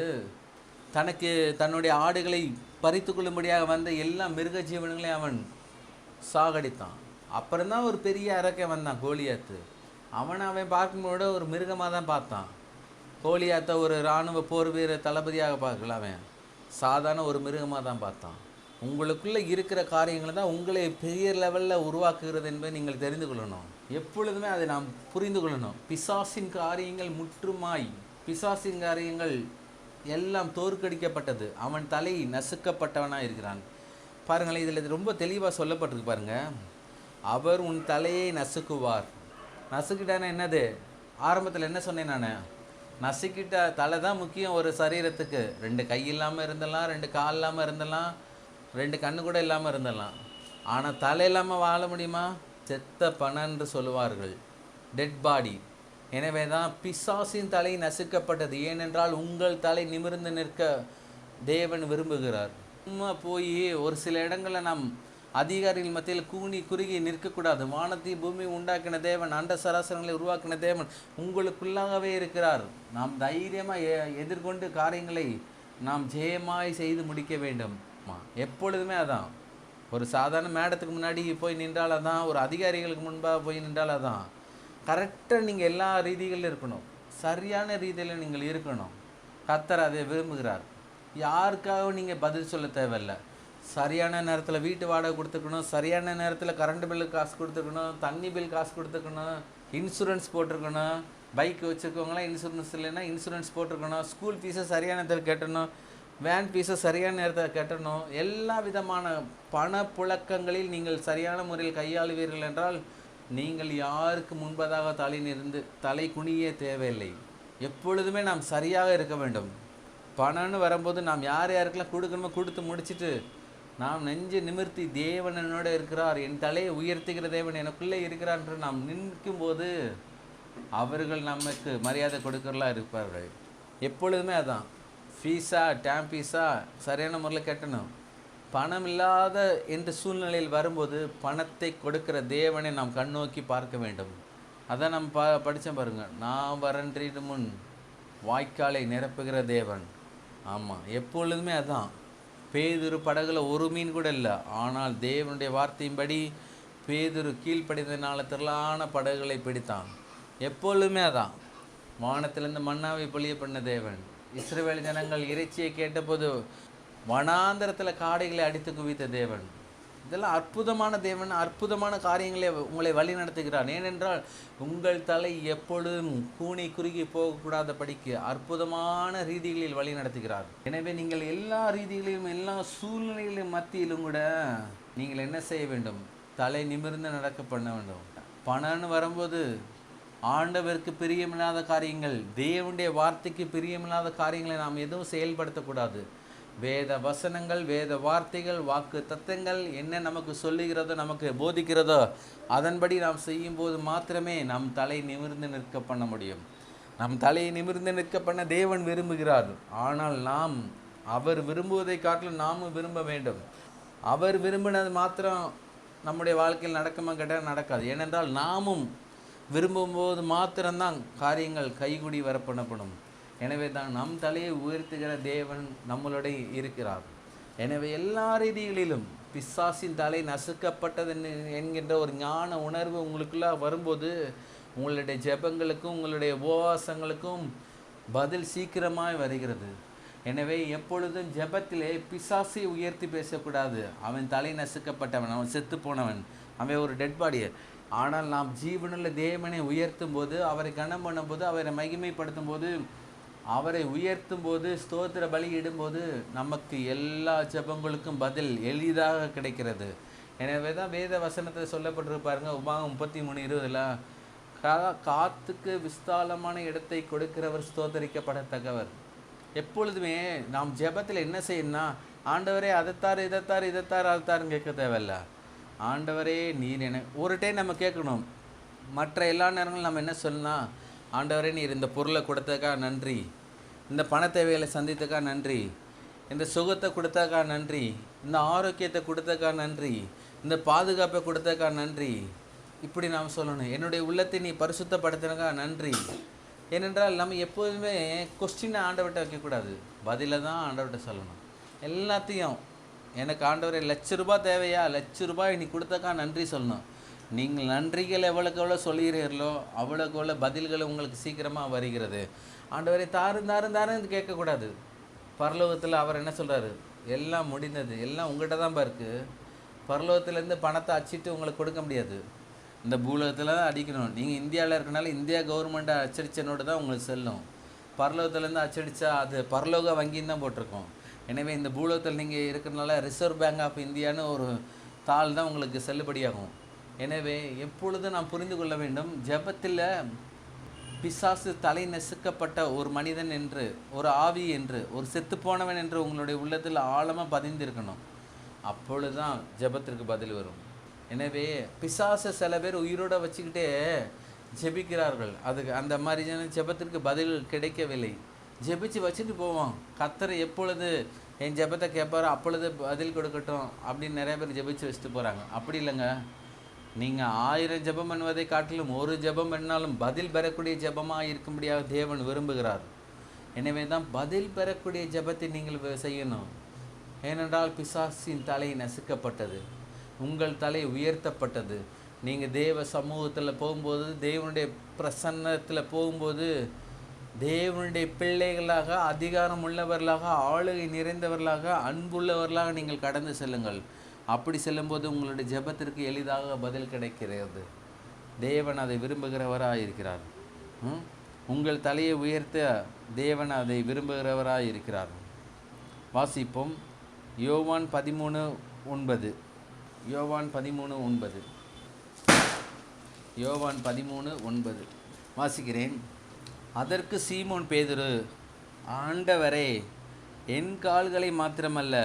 தன்னுடைய ஆடுகளை பறித்து கொள்ளும்படியாக வந்த எல்லா மிருக ஜீவனங்களையும் அவன் சாகடித்தான். அப்புறம்தான் ஒரு பெரிய அரக்கன் வந்தான், கோலியாத்து. அவன் பார்க்கும்போது ஒரு மிருகமாக தான் பார்த்தான். கோலியாத்தை ஒரு இராணுவ போர் வீர தளபதியாக பார்க்கல, அவன் சாதாரண ஒரு மிருகமாக தான் பார்த்தான். உங்களுக்குள்ளே இருக்கிற காரியங்களை தான் உங்களை பெரிய லெவலில் உருவாக்குகிறது என்பதை நீங்கள் தெரிந்து கொள்ளணும். எப்பொழுதுமே அதை நாம் புரிந்து கொள்ளணும். பிசாசின் காரியங்கள் முற்றுமாய், பிசாசின் காரியங்கள் எல்லாம் தோற்கடிக்கப்பட்டது. அவன் தலை நசுக்கப்பட்டவனாக இருக்கிறான். பாருங்களேன், இதில் ரொம்ப தெளிவாக சொல்லப்பட்டிருக்கு பாருங்கள். அவர் உன் தலையை நசுக்குவார். நசுக்கிட்டானே என்னது? ஆரம்பத்தில் என்ன சொன்னேன் நான்? நசுக்கிட்ட தலை தான் முக்கியம் ஒரு சரீரத்துக்கு. 2 கை இல்லாமல் இருந்தலாம், 2 கால் இல்லாமல் இருந்தலாம், 2 கண்ணு கூட இல்லாமல் இருந்தலாம். ஆனால் தலை இல்லாமல் வாழ முடியுமா? செத்த பணம் என்று சொல்லுவார்கள், டெட் பாடி. எனவே தான் பிசாசின் தலை நசுக்கப்பட்டது. ஏனென்றால் உங்கள் தலை நிமிர்ந்து நிற்க தேவன் விரும்புகிறார். சும்மா போய் ஒரு சில இடங்களில் நாம் அதிகாரிகள் மத்தியில் கூனி குறுகி நிற்கக்கூடாது. வானத்தை பூமி உண்டாக்கின தேவன், அண்ட சராசரங்களை உருவாக்கின தேவன் உங்களுக்குள்ளாகவே இருக்கிறார். நாம் தைரியமாக எதிர்கொண்டு காரியங்களை நாம் ஜெயமாய் செய்து முடிக்க வேண்டும். எப்பொழுதுமே அதான். ஒரு சாதாரண மேடத்துக்கு முன்னாடி போய் நின்றால் அதான், ஒரு அதிகாரிகளுக்கு முன்பாக போய் நின்றால் அதான். கரெக்டாக நீங்கள் எல்லா ரீதிகளிலும் இருக்கணும், சரியான ரீதியில் நீங்கள் இருக்கணும். கர்த்தர் அதை விரும்புகிறார். யாருக்காகவும் நீங்கள் பதில் சொல்ல தேவையில்லை. சரியான நேரத்தில் வீட்டு வாடகை கொடுத்துக்கணும், சரியான நேரத்தில் கரண்ட் பில்லுக்கு காசு கொடுத்துக்கணும், தண்ணி பில் காசு கொடுத்துக்கணும், இன்சூரன்ஸ் போட்டிருக்கணும். பைக் வச்சுருக்கவங்களாம் இன்சூரன்ஸ் இல்லைன்னா இன்சூரன்ஸ் போட்டிருக்கணும். ஸ்கூல் ஃபீஸை சரியான நேரத்தில் கட்டணும், வேன் ஃபீஸை சரியான நேரத்தில் கட்டணும். எல்லா விதமான பண புழக்கங்களில் நீங்கள் சரியான முறையில் கையாளுவீர்கள் என்றால் நீங்கள் யாருக்கு முன்பதாக தலை குனியே தேவையில்லை. எப்பொழுதுமே நாம் சரியாக இருக்க வேண்டும். பணம்னு வரும்போது நாம் யாருக்கெல்லாம் கொடுக்கணுமோ கொடுத்து முடிச்சுட்டு நாம் நெஞ்சு நிமிர்த்தி தேவன் என்னோட இருக்கிறார், என் தலையை உயர்த்துகிற தேவன் எனக்குள்ளே இருக்கிறார் என்று நாம் நிற்கும்போது அவர்கள் நமக்கு மரியாதை கொடுக்கறலாம் இருப்பார்கள். எப்பொழுதுமே அதான். ஃபீஸா டேம் ஃபீஸா சரியான முறையில் கட்டணும். பணம் இல்லாத என்ற சூழ்நிலையில் வரும்போது பணத்தை கொடுக்கிற தேவனை நாம் கண்ணோக்கி பார்க்க வேண்டும். அதான் நம்ம படித்தோம் பாருங்கள். நான் வரன்றிடு முன் வாய்க்காலை நிரப்புகிற தேவன். ஆமாம், எப்பொழுதுமே அதான். பேதுரு படகுல ஒரு மீன் கூட இல்லை. ஆனால் தேவனுடைய வார்த்தையின்படி பேதுரு கீழ்ப்படிந்ததினால திரளான படகுகளை பிடித்தான். எப்பொழுதுமே அதான். வானத்திலிருந்து மன்னாவை பொழிய பண்ண தேவன். இஸ்ரவேல் ஜனங்கள் இறைச்சியை கேட்டபோது வனாந்தரத்தில் காடைகளை அடித்து குவித்த தேவன். இதெல்லாம் அற்புதமான தேவன், அற்புதமான காரியங்களை உங்களை வழி நடத்துகிறார். ஏனென்றால் உங்கள் தலை எப்பொழுதும் கூனி குறுகி போகக்கூடாத படிக்கு அற்புதமான ரீதிகளில் வழி நடத்துகிறார். எனவே நீங்கள் எல்லா ரீதிகளிலும் எல்லா சூழ்நிலைகளிலும் மத்தியிலும் கூட நீங்கள் என்ன செய்ய வேண்டும்? தலை நிமிர்ந்து நடக்க பண்ண வேண்டும். பணம்னு வரும்போது ஆண்டவருக்கு பிரியமில்லாத காரியங்கள், தேவனுடைய வார்த்தைக்கு பிரியமில்லாத காரியங்களை நாம் எதுவும் செயல்படுத்தக்கூடாது. வேத வசனங்கள், வேத வார்த்தைகள், வாக்கு தத்தங்கள் என்ன நமக்கு சொல்லுகிறதோ, நமக்கு போதிக்கிறதோ அதன்படி நாம் செய்யும்போது மாத்திரமே நம் தலை நிமிர்ந்து நிற்க பண்ண முடியும். நம் தலையை நிமிர்ந்து நிற்க பண்ண தேவன் விரும்புகிறார். ஆனால் நாம் அவர் விரும்புவதை காட்டிலும் நாமும் விரும்ப வேண்டும். அவர் விரும்பினது மாத்திரம் நம்முடைய வாழ்க்கையில் நடக்குமா கேட்டால் நடக்காது. ஏனென்றால் நாமும் விரும்பும்போது மாத்திரம்தான் காரியங்கள் கைகூடி வரப்பண்ணப்படும். எனவே தான் நம் தலையை உயர்த்துகிற தேவன் நம்மளுடைய இருக்கிறார். எனவே எல்லா ரீதிகளிலும் பிசாசின் தலை நசுக்கப்பட்டது என்கின்ற ஒரு ஞான உணர்வு உங்களுக்குள்ள வரும்போது உங்களுடைய ஜெபங்களுக்கும் உங்களுடைய உபவாசங்களுக்கும் பதில் சீக்கிரமாய் வருகிறது. எனவே எப்பொழுதும் ஜெபத்திலே பிசாசை உயர்த்தி பேசக்கூடாது. அவன் தலை நசுக்கப்பட்டவன், அவன் செத்து போனவன், அவன் ஒரு டெட் பாடி. ஆனால் நாம் ஜீவனுள்ள தேவனை உயர்த்தும் போது, அவரை கனம் பண்ணும்போது, அவரை மகிமைப்படுத்தும் போது, அவரை உயர்த்தும் போது, ஸ்தோத்திர பலி இடும்போது நமக்கு எல்லா ஜெபங்களுக்கும் பதில் எளிதாக கிடைக்கிறது. எனவே தான் வேத வசனத்தை சொல்லப்பட்டிருப்பாருங்க. உபாகம் 33:20 காத்துக்கு விஸ்தாலமான இடத்தை கொடுக்கிறவர் ஸ்தோத்தரிக்கப்படத்தக்கவர். எப்பொழுதுமே நாம் ஜெபத்தில் என்ன செய்யணும்னா, ஆண்டவரே அதைத்தார் இதைத்தார் இதைத்தார் அதைத்தாருன்னு கேட்க தேவையில்ல. ஆண்டவரே நீர் என ஒரு டைம் நம்ம கேட்கணும். மற்ற எல்லா நேரங்களும் நம்ம என்ன சொல்லணும்? ஆண்டவரே நீர் இந்த பொருளை கொடுத்ததுக்காக நன்றி, இந்த பண தேவைகளை சந்தித்ததுக்காக நன்றி, இந்த சுகத்தை கொடுத்ததுக்காக நன்றி, இந்த ஆரோக்கியத்தை கொடுத்ததுக்காக நன்றி, இந்த பாதுகாப்பை கொடுத்ததுக்காக நன்றி. இப்படி நாம் சொல்லணும். என்னுடைய உள்ளத்தை நீ பரிசுத்தப்படுத்தினதுக்காக நன்றி. ஏனென்றால் நம்ம எப்போதுமே கொஸ்டினை ஆண்டவர்கிட்ட வைக்கக்கூடாது, பதிலை தான் ஆண்டவர்கிட்ட சொல்லணும். எல்லாத்தையும் எனக்கு ஆண்டவரே ₹1,00,000 தேவையா, ₹1,00,000 நீ கொடுத்தக்கா நன்றி சொல்லணும். நீங்கள் நன்றிகள் எவ்வளோக்கு எவ்வளோ சொல்கிறீர்களோ அவ்வளோக்கு எவ்வளோ பதில்கள் உங்களுக்கு சீக்கிரமாக வருகிறது. ஆண்டவரே தாரும் தாரும் தாருன்னு கேட்கக்கூடாது. பரலோகத்தில் அவர் என்ன சொல்கிறாரு, எல்லாம் முடிந்தது, எல்லாம் உங்கள்கிட்ட தான்ப்பா இருக்குது. பரலோகத்துலேருந்து பணத்தை அச்சிட்டு உங்களுக்கு கொடுக்க முடியாது, இந்த பூலோகத்தில் தான் அடிக்கணும். நீங்கள் இந்தியாவில் இருக்கனால இந்தியா கவர்மெண்ட்டை அச்சடித்த நோட்டு தான் உங்களுக்கு செல்லும். பரலோகத்துலேருந்து அச்சடித்தா அது பரலோக வங்கின்னு தான் போட்டிருக்கோம். எனவே இந்த பூலோகத்தில் நீங்கள் இருக்கிறனால ரிசர்வ் பேங்க் ஆஃப் இந்தியான்னு ஒரு தாள் தான் உங்களுக்கு செல்லுபடியாகும். எனவே எப்பொழுதும் நாம் புரிந்து கொள்ள வேண்டும், ஜெபத்தில் பிசாசு தலை நெசுக்கப்பட்ட ஒரு மனிதன் என்று, ஒரு ஆவி என்று, ஒரு செத்துப்போனவன் என்று உங்களுடைய உள்ளத்தில் ஆழமாக பதிந்திருக்கணும். அப்பொழுது தான் ஜெபத்திற்கு பதில் வரும். எனவே பிசாசை சில பேர் உயிரோடு வச்சுக்கிட்டே ஜெபிக்கிறார்கள். அதுக்கு அந்த மாதிரி ஜெபத்திற்கு பதில் கிடைக்கவில்லை. ஜெபிச்சு வச்சுட்டு போவோம், கர்த்தர் எப்பொழுது என் ஜெபத்தை கேட்பாரோ அப்பொழுது பதில் கொடுக்கட்டும் அப்படின்னு நிறைய பேர் ஜெபிச்சு வச்சுட்டு போகிறாங்க. அப்படி இல்லைங்க. நீங்கள் 1000 ஜெபம் பண்ணுவதை காட்டிலும் ஒரு ஜெபம் பண்ணாலும் பதில் பெறக்கூடிய ஜெபமாக இருக்கும்படியாக தேவன் விரும்புகிறார். எனவே தான் பதில் பெறக்கூடிய ஜெபத்தை நீங்கள் செய்யணும். ஏனென்றால் பிசாசின் தலை நசுக்கப்பட்டது, உங்கள் தலை உயர்த்தப்பட்டது. நீங்கள் தேவ சமூகத்தில் போகும்போது, தேவனுடைய பிரசன்னத்தில் போகும்போது, தேவனுடைய பிள்ளைகளாக, அதிகாரம் உள்ளவர்களாக, ஆளுகை நிறைந்தவர்களாக, அன்புள்ளவர்களாக நீங்கள் கடந்து செல்லுங்கள். அப்படி செல்லும்போது உங்களுடைய ஜெபத்திற்கு எளிதாக பதில் கிடைக்கிறது. தேவன் அதை விரும்புகிறவராக இருக்கிறார். உங்கள் தலையை உயர்த்த தேவன் அதை விரும்புகிறவராக இருக்கிறார். வாசிப்போம். யோவான் 13:9. யோவான் 13:9. யோவான் 13:9 வாசிக்கிறேன். அதற்கு சீமோன் பேதுரு, ஆண்டவரே, என் கால்களை மாத்திரமல்ல,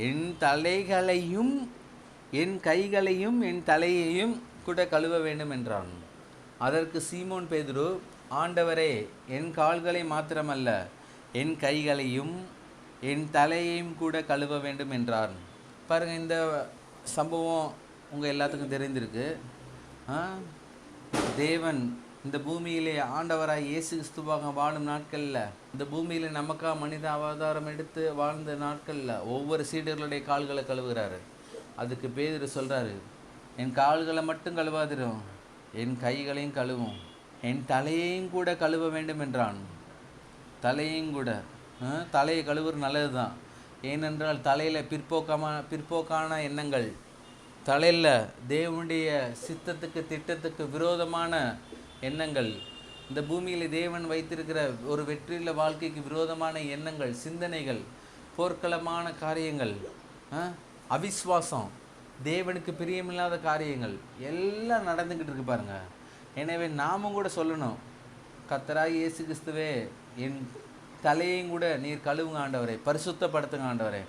என் தலைகளையும் என் கைகளையும் என் தலையையும் கூட கழுவ வேண்டும் என்றான். அதற்கு சீமோன் பேதுரு, ஆண்டவரே, என் கால்களை மாத்திரமல்ல, என் கைகளையும் என் தலையையும் கூட கழுவ வேண்டும் என்றான். பாருங்கள், இந்த சம்பவம் உங்கள் எல்லாத்துக்கும் தெரிந்திருக்கு. தேவன் இந்த பூமியிலே ஆண்டவராய் இயேசு கிறிஸ்துவாக வாழும் நாட்களில், இந்த பூமியில் நமக்காக மனித அவதாரம் எடுத்து வாழ்ந்த நாட்களில் ஒவ்வொரு சீடர்களுடைய கால்களை கழுவுகிறாரு. அதுக்கு பேதுரு சொல்கிறாரு, என் கால்களை மட்டும் கழுவாதிரும், என் கைகளையும் கழுவும், என் தலையையும் கூட கழுவ வேண்டும் என்றான். தலையையும் கூட. தலையை கழுவுறது நல்லது தான். ஏனென்றால் தலையில் பிற்போக்கான எண்ணங்கள், தலையில் தேவனுடைய சித்தத்துக்கு திட்டத்துக்கு விரோதமான எண்ணங்கள், இந்த பூமியில் தேவன் வைத்திருக்கிற ஒரு வெற்றியுள்ள வாழ்க்கைக்கு விரோதமான எண்ணங்கள், சிந்தனைகள், போர்க்களமான காரியங்கள், அவிஸ்வாசம், தேவனுக்கு பிரியமில்லாத காரியங்கள் எல்லாம் நடந்துக்கிட்டு இருக்கு பாருங்க. எனவே நாமும் கூட சொல்லணும், கர்த்தராகிய இயேசு கிறிஸ்துவே, என் தலையையும் கூட நீர் கழுவுங்க ஆண்டவரே, பரிசுத்தப்படுத்துங்க ஆண்டவரே.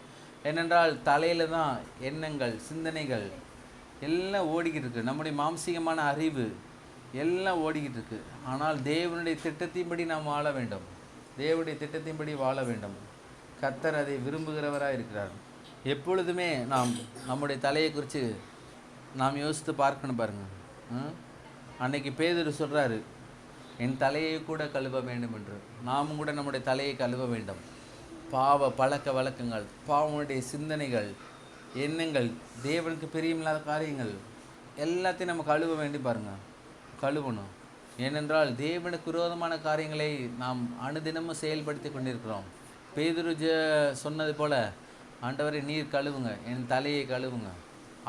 ஏனென்றால் தலையில் தான் எண்ணங்கள், சிந்தனைகள் எல்லாம் ஓடிக்கிட்டு இருக்கு. நம்முடைய மாம்சீகமான அறிவு எல்லாம் ஓடிக்கிட்டு இருக்கு. ஆனால் தேவனுடைய திட்டத்தின்படி நாம் வாழ வேண்டும். தேவனுடைய திட்டத்தின்படி வாழ வேண்டும். கர்த்தர் அதை விரும்புகிறவராக இருக்கிறார். எப்பொழுதுமே நாம் நம்முடைய தலையை குறித்து நாம் யோசித்து பார்க்கணும் பாருங்கள். அன்னைக்கு பேதுரு சொல்கிறாரு, என் தலையை கூட கழுவ வேண்டும் என்று. நாமும் கூட நம்முடைய தலையை கழுவ வேண்டும். பாவ பழக்க வழக்கங்கள், பாவனுடைய சிந்தனைகள், எண்ணங்கள், தேவனுக்கு பிரியமில்லாத காரியங்கள் எல்லாத்தையும் நம்ம கழுவ வேண்டி பாருங்கள், கழுவணும். ஏனென்றால் தேவனுக்கு விரோதமான காரியங்களை நாம் அனுதினமும் செயல்படுத்தி கொண்டிருக்கிறோம். பேதுரு சொன்னது போல், ஆண்டவரை நீர் கழுவுங்க, என் தலையை கழுவுங்க.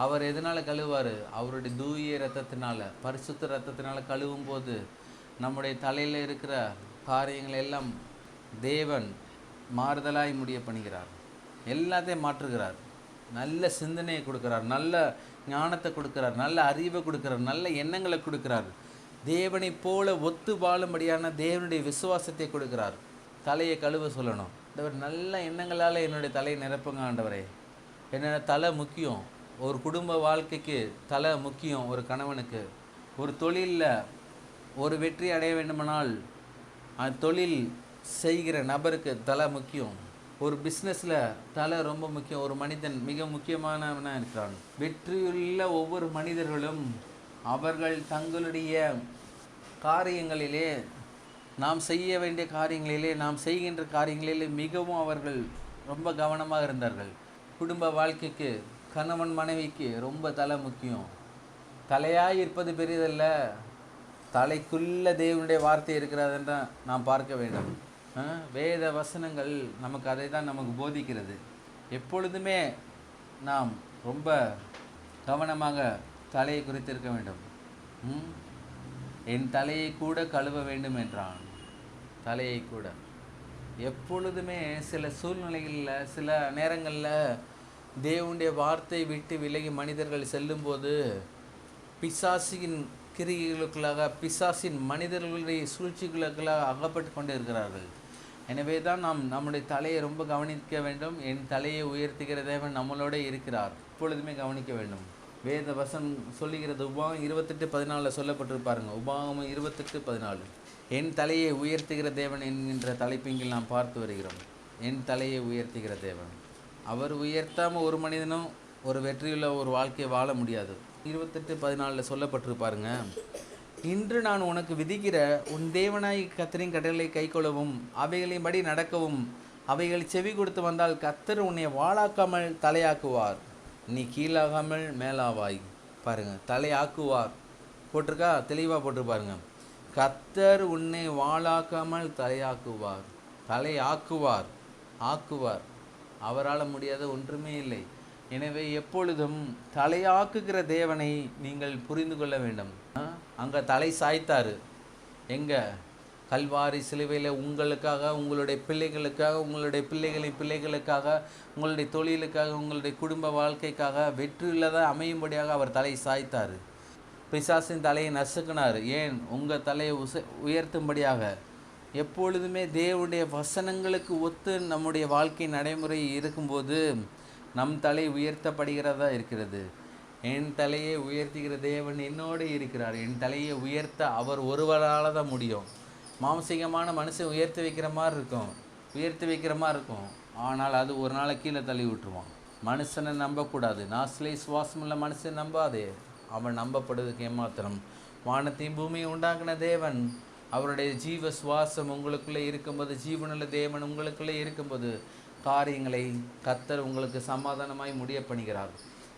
அவர் எதனால் கழுவார்? அவருடைய தூய இரத்தத்தினால, பரிசுத்த இரத்தத்தினால கழுவும் போது நம்முடைய தலையில் இருக்கிற காரியங்கள் எல்லாம் தேவன் மாறுதலாய் முடிய பண்ணுகிறார். எல்லாத்தையும் மாற்றுகிறார். நல்ல சிந்தனையை கொடுக்குறார், நல்ல ஞானத்தை கொடுக்குறார், நல்ல அறிவை கொடுக்குறார், நல்ல எண்ணங்களை கொடுக்குறார். தேவனை போல ஒத்து வாழும்படியான தேவனுடைய விசுவாசத்தை கொடுக்குறார். தலையை கழுவ சொல்லணும். ஆண்டவர், நல்ல எண்ணங்களால் என்னுடைய தலையை நிரப்புங்க ஆண்டவரே. என்னோட தலை முக்கியம். ஒரு குடும்ப வாழ்க்கைக்கு தலை முக்கியம். ஒரு கணவனுக்கு ஒரு தொழிலில் ஒரு வெற்றி அடைய வேண்டுமானால் அந்த தொழில் செய்கிற நபருக்கு தலை முக்கியம். ஒரு பிஸ்னஸில் தலை ரொம்ப முக்கியம். ஒரு மனிதன் மிக முக்கியமானவனாக இருக்கிறான். வெற்றியுள்ள ஒவ்வொரு மனிதர்களும் அவர்கள் தங்களுடைய காரியங்களிலே, நாம் செய்ய வேண்டிய காரியங்களிலே, நாம் செய்கின்ற காரியங்களிலே மிகவும் அவர்கள் ரொம்ப கவனமாக இருந்தார்கள். குடும்ப வாழ்க்கைக்கு, கணவன் மனைவிக்கு ரொம்ப தலை முக்கியம். தலையாய் இருப்பது பெரியதல்ல, தலைக்குள்ள தேவனுடைய வார்த்தை இருக்கிறதுன்னு தான் நாம் பார்க்க வேண்டும். வேத வசனங்கள் நமக்கு அதை தான் நமக்கு போதிக்கிறது. எப்பொழுதுமே நாம் ரொம்ப கவனமாக தலையை குறித்து இருக்க வேண்டும். என் தலையை கூட கழுவ வேண்டும் என்றான். தலையை கூட எப்பொழுதுமே சில சூழ்நிலைகளில், சில நேரங்களில் தேவனுடைய வார்த்தை விட்டு விலகி மனிதர்கள் செல்லும்போது பிசாசின் கிரிகளுக்குள்ளாக, பிசாசின் மனிதர்களுடைய சூழ்ச்சிகளுக்குள்ளாக அகப்பட்டு கொண்டு இருக்கிறார்கள். எனவே தான் நாம் நம்முடைய தலையை ரொம்ப கவனிக்க வேண்டும். என் தலையை உயர்த்துகிற தேவன் நம்மளோட இருக்கிறார், எப்பொழுதுமே கவனிக்க வேண்டும். வேத வசனம் சொல்லுகிறது, உபாகம் 28:14 சொல்லப்பட்டிருப்பாருங்க. உபாகம் 28:14 என் தலையை உயர்த்துகிற தேவன் என்கின்ற தலைப்பிங்கில் நாம் பார்த்து வருகிறோம். என் தலையை உயர்த்துகிற தேவன், அவர் உயர்த்தாமல் ஒரு மனிதனும் ஒரு வெற்றியுள்ள ஒரு வாழ்க்கையை வாழ முடியாது. 28:14 சொல்லப்பட்டிருப்பாருங்க. இன்று நான் உனக்கு விதிக்கிற உன் தேவனாய் கர்த்தரின் கட்டளையை கைக்கொள்ளவும் அவைகளின்படி நடக்கவும் அவைகள் செவி கொடுத்து வந்தால் கர்த்தர் உன்னை வாளாக்காமல் தலையாக்குவார், நீ கீழாகாமல் மேலாவாய். பாருங்க, தலையாக்குவார் போட்டிருக்கா, தெளிவாக போட்டிருப்பாருங்க. கர்த்தர் உன்னை வாளாக்காமல் தலையாக்குவார். தலையாக்குவார், ஆக்குவார். அவரால் முடியாத ஒன்றுமே இல்லை. எனவே எப்பொழுதும் தலையாக்குகிற தேவனை நீங்கள் புரிந்து கொள்ள வேண்டும். அங்கே தலை சாய்த்தார். எங்கே? கல்வாரி சிலுவையில் உங்களுக்காக, உங்களுடைய பிள்ளைகளுக்காக, உங்களுடைய பிள்ளைகளின் பிள்ளைகளுக்காக, உங்களுடைய தொழிலுக்காக, உங்களுடைய குடும்ப வாழ்க்கைக்காக வெற்றியுள்ளதாக அமையும்படியாக அவர் தலை சாய்த்தார். பிசாசின் தலையை நசுக்கினார். ஏன்? உங்கள் தலையை உயர்த்தும்படியாக. எப்பொழுதுமே தேவனுடைய வசனங்களுக்கு ஒத்து நம்முடைய வாழ்க்கை நடைமுறை இருக்கும்போது நம் தலை உயர்த்தப்படுகிறதா இருக்கிறது. என் தலையை உயர்த்துகிற தேவன் என்னோடு இருக்கிறார். என் தலையை உயர்த்த அவர் ஒருவரால் தான் முடியும். மாம்சீகமான மனுஷன் உயர்த்தி வைக்கிற மாதிரி இருக்கும், ஆனால் அது ஒரு நாளை கீழே தள்ளி விட்டுருவான். மனுஷனை நம்பக்கூடாது. நாசிலே சுவாசமுள்ள மனுஷன் நம்பாதே, அவன் நம்பப்படுவதற்கு ஏமாத்திரம். வானத்தையும் பூமியை உண்டாக்கின தேவன், அவருடைய ஜீவ சுவாசம் உங்களுக்குள்ளே இருக்கும்போது, ஜீவனுள்ள தேவன் உங்களுக்குள்ளே இருக்கும்போது காரியங்களை கர்த்தர் உங்களுக்கு சமாதானமாய் முடிய பண்ணுகிறார்.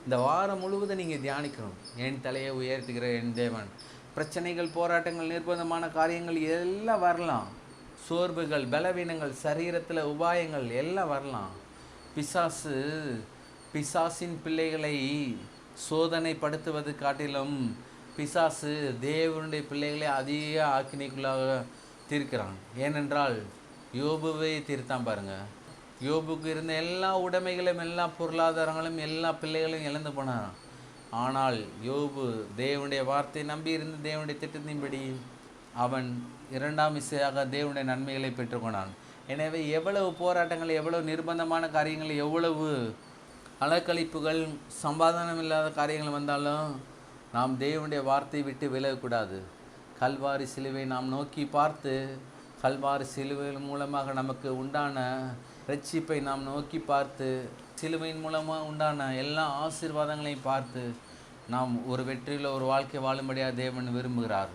இந்த வாரம் முழுவதும் நீங்கள் தியானிக்கணும். என் தலையை உயர்த்துகிற என் தேவன். பிரச்சனைகள், போராட்டங்கள், நிர்பந்தமான காரியங்கள் எல்லாம் வரலாம். சோர்வுகள், பலவீனங்கள், சரீரத்தில் உபாயங்கள் எல்லாம் வரலாம். பிசாசின் பிள்ளைகளை சோதனைப்படுத்துவது காட்டிலும் பிசாசு தேவனுடைய பிள்ளைகளை அதிக ஆக்கினைக்குள்ளாக தீர்க்கிறான். ஏனென்றால் யோபுவை தீர்த்தான் பாருங்க. யோபுக்கு இருந்த எல்லா உடைமைகளும், எல்லா பொருளாதாரங்களும், எல்லா பிள்ளைகளையும் இழந்து போனான். ஆனால் யோபு தேவனுடைய வார்த்தை நம்பி இருந்து தேவனுடைய திட்டத்தின்படி அவன் 2ஆம் விசையாக தேவனுடைய நன்மைகளை பெற்றுக்கொண்டான். எனவே எவ்வளவு போராட்டங்கள், எவ்வளவு நிர்பந்தமான காரியங்கள், எவ்வளவு அலக்கழிப்புகள், சமாதானம் இல்லாத காரியங்கள் வந்தாலும் நாம் தேவனுடைய வார்த்தை விட்டு விலகக்கூடாது. கல்வாரி சிலுவை நாம் நோக்கி பார்த்து, கல்வாரி சிலுவையின் மூலமாக நமக்கு உண்டான ரட்சிப்பை நாம் நோக்கி பார்த்து, சிலுவையின் மூலமாக உண்டான எல்லா ஆசீர்வாதங்களையும் பார்த்து நாம் ஒரு வெற்றியில் ஒரு வாழ்க்கை வாழும்படியாக தேவன் விரும்புகிறார்.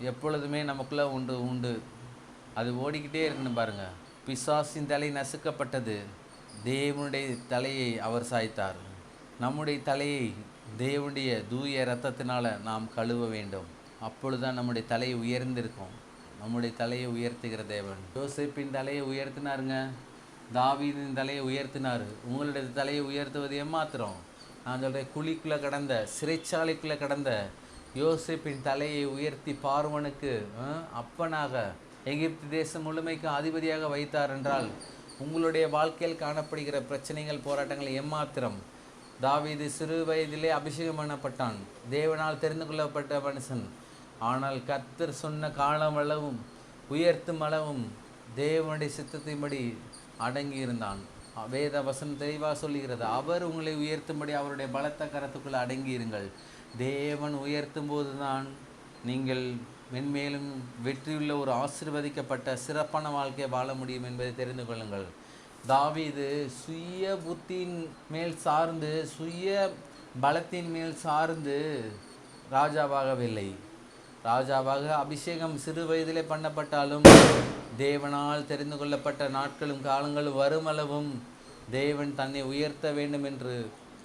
எப்பொழுதுமே நமக்குள்ளே உண்டு, அது ஓடிக்கிட்டே இருக்கணும் பாருங்கள். பிசாசின் தலை நசுக்கப்பட்டது, தேவனுடைய தலையை அவர் சாய்த்தார். நம்முடைய தலையை தேவனுடைய தூய இரத்தத்தினால் நாம் கழுவ வேண்டும். அப்பொழுதுதான் நம்முடைய தலை உயர்ந்திருக்கும். நம்முடைய தலையை உயர்த்துகிற தேவன். யோசேப்பின் தலையை உயர்த்தினாருங்க, தாவீதின் தலையை உயர்த்தினார். உங்களுடைய தலையை உயர்த்துவது ஏமாத்திரம். நான் சொல்கிறேன், குழிக்குள்ளே கடந்த, சிறைச்சாலைக்குள்ளே கடந்த யோசேப்பின் தலையை உயர்த்தி பார்வனுக்கு அப்பனாக, எகிப்து தேசம் முழுமைக்கு அதிபதியாக வைத்தார் என்றால் உங்களுடைய வாழ்க்கையில் காணப்படுகிற பிரச்சனைகள், போராட்டங்கள் ஏமாத்திரம். தாவீது சிறு வயதிலே அபிஷேகம் பண்ணப்பட்டான், தேவனால் தெரிந்து கொள்ளப்பட்ட மனுஷன். ஆனால் கர்த்தர் சொன்ன காலம் அளவும் உயர்த்தும் அளவும் தேவனுடைய சித்தத்தின்படி அடங்கி இருந்தான். வேத வசனம் தெளிவாக சொல்லுகிறது, அவர் உங்களை உயர்த்தும்படி அவருடைய பலத்த கரத்துக்குள்ளே அடங்கியிருங்கள். தேவன் உயர்த்தும் போது தான் நீங்கள் மென்மேலும் வெற்றியுள்ள ஒரு ஆசீர்வதிக்கப்பட்ட சிறப்பான வாழ்க்கையை வாழ முடியும் என்பதை தெரிந்து கொள்ளுங்கள். தாவீது சுய புத்தியின் மேல் சார்ந்து, சுய பலத்தின் மேல் சார்ந்து ராஜாவாகவில்லை. ராஜாவாக அபிஷேகம் சிறு வயதிலே பண்ணப்பட்டாலும் தேவனால் தெரிந்து கொள்ளப்பட்ட நாட்களும் காலங்களும் வருமளவும் தேவன் தன்னை உயர்த்த வேண்டும் என்று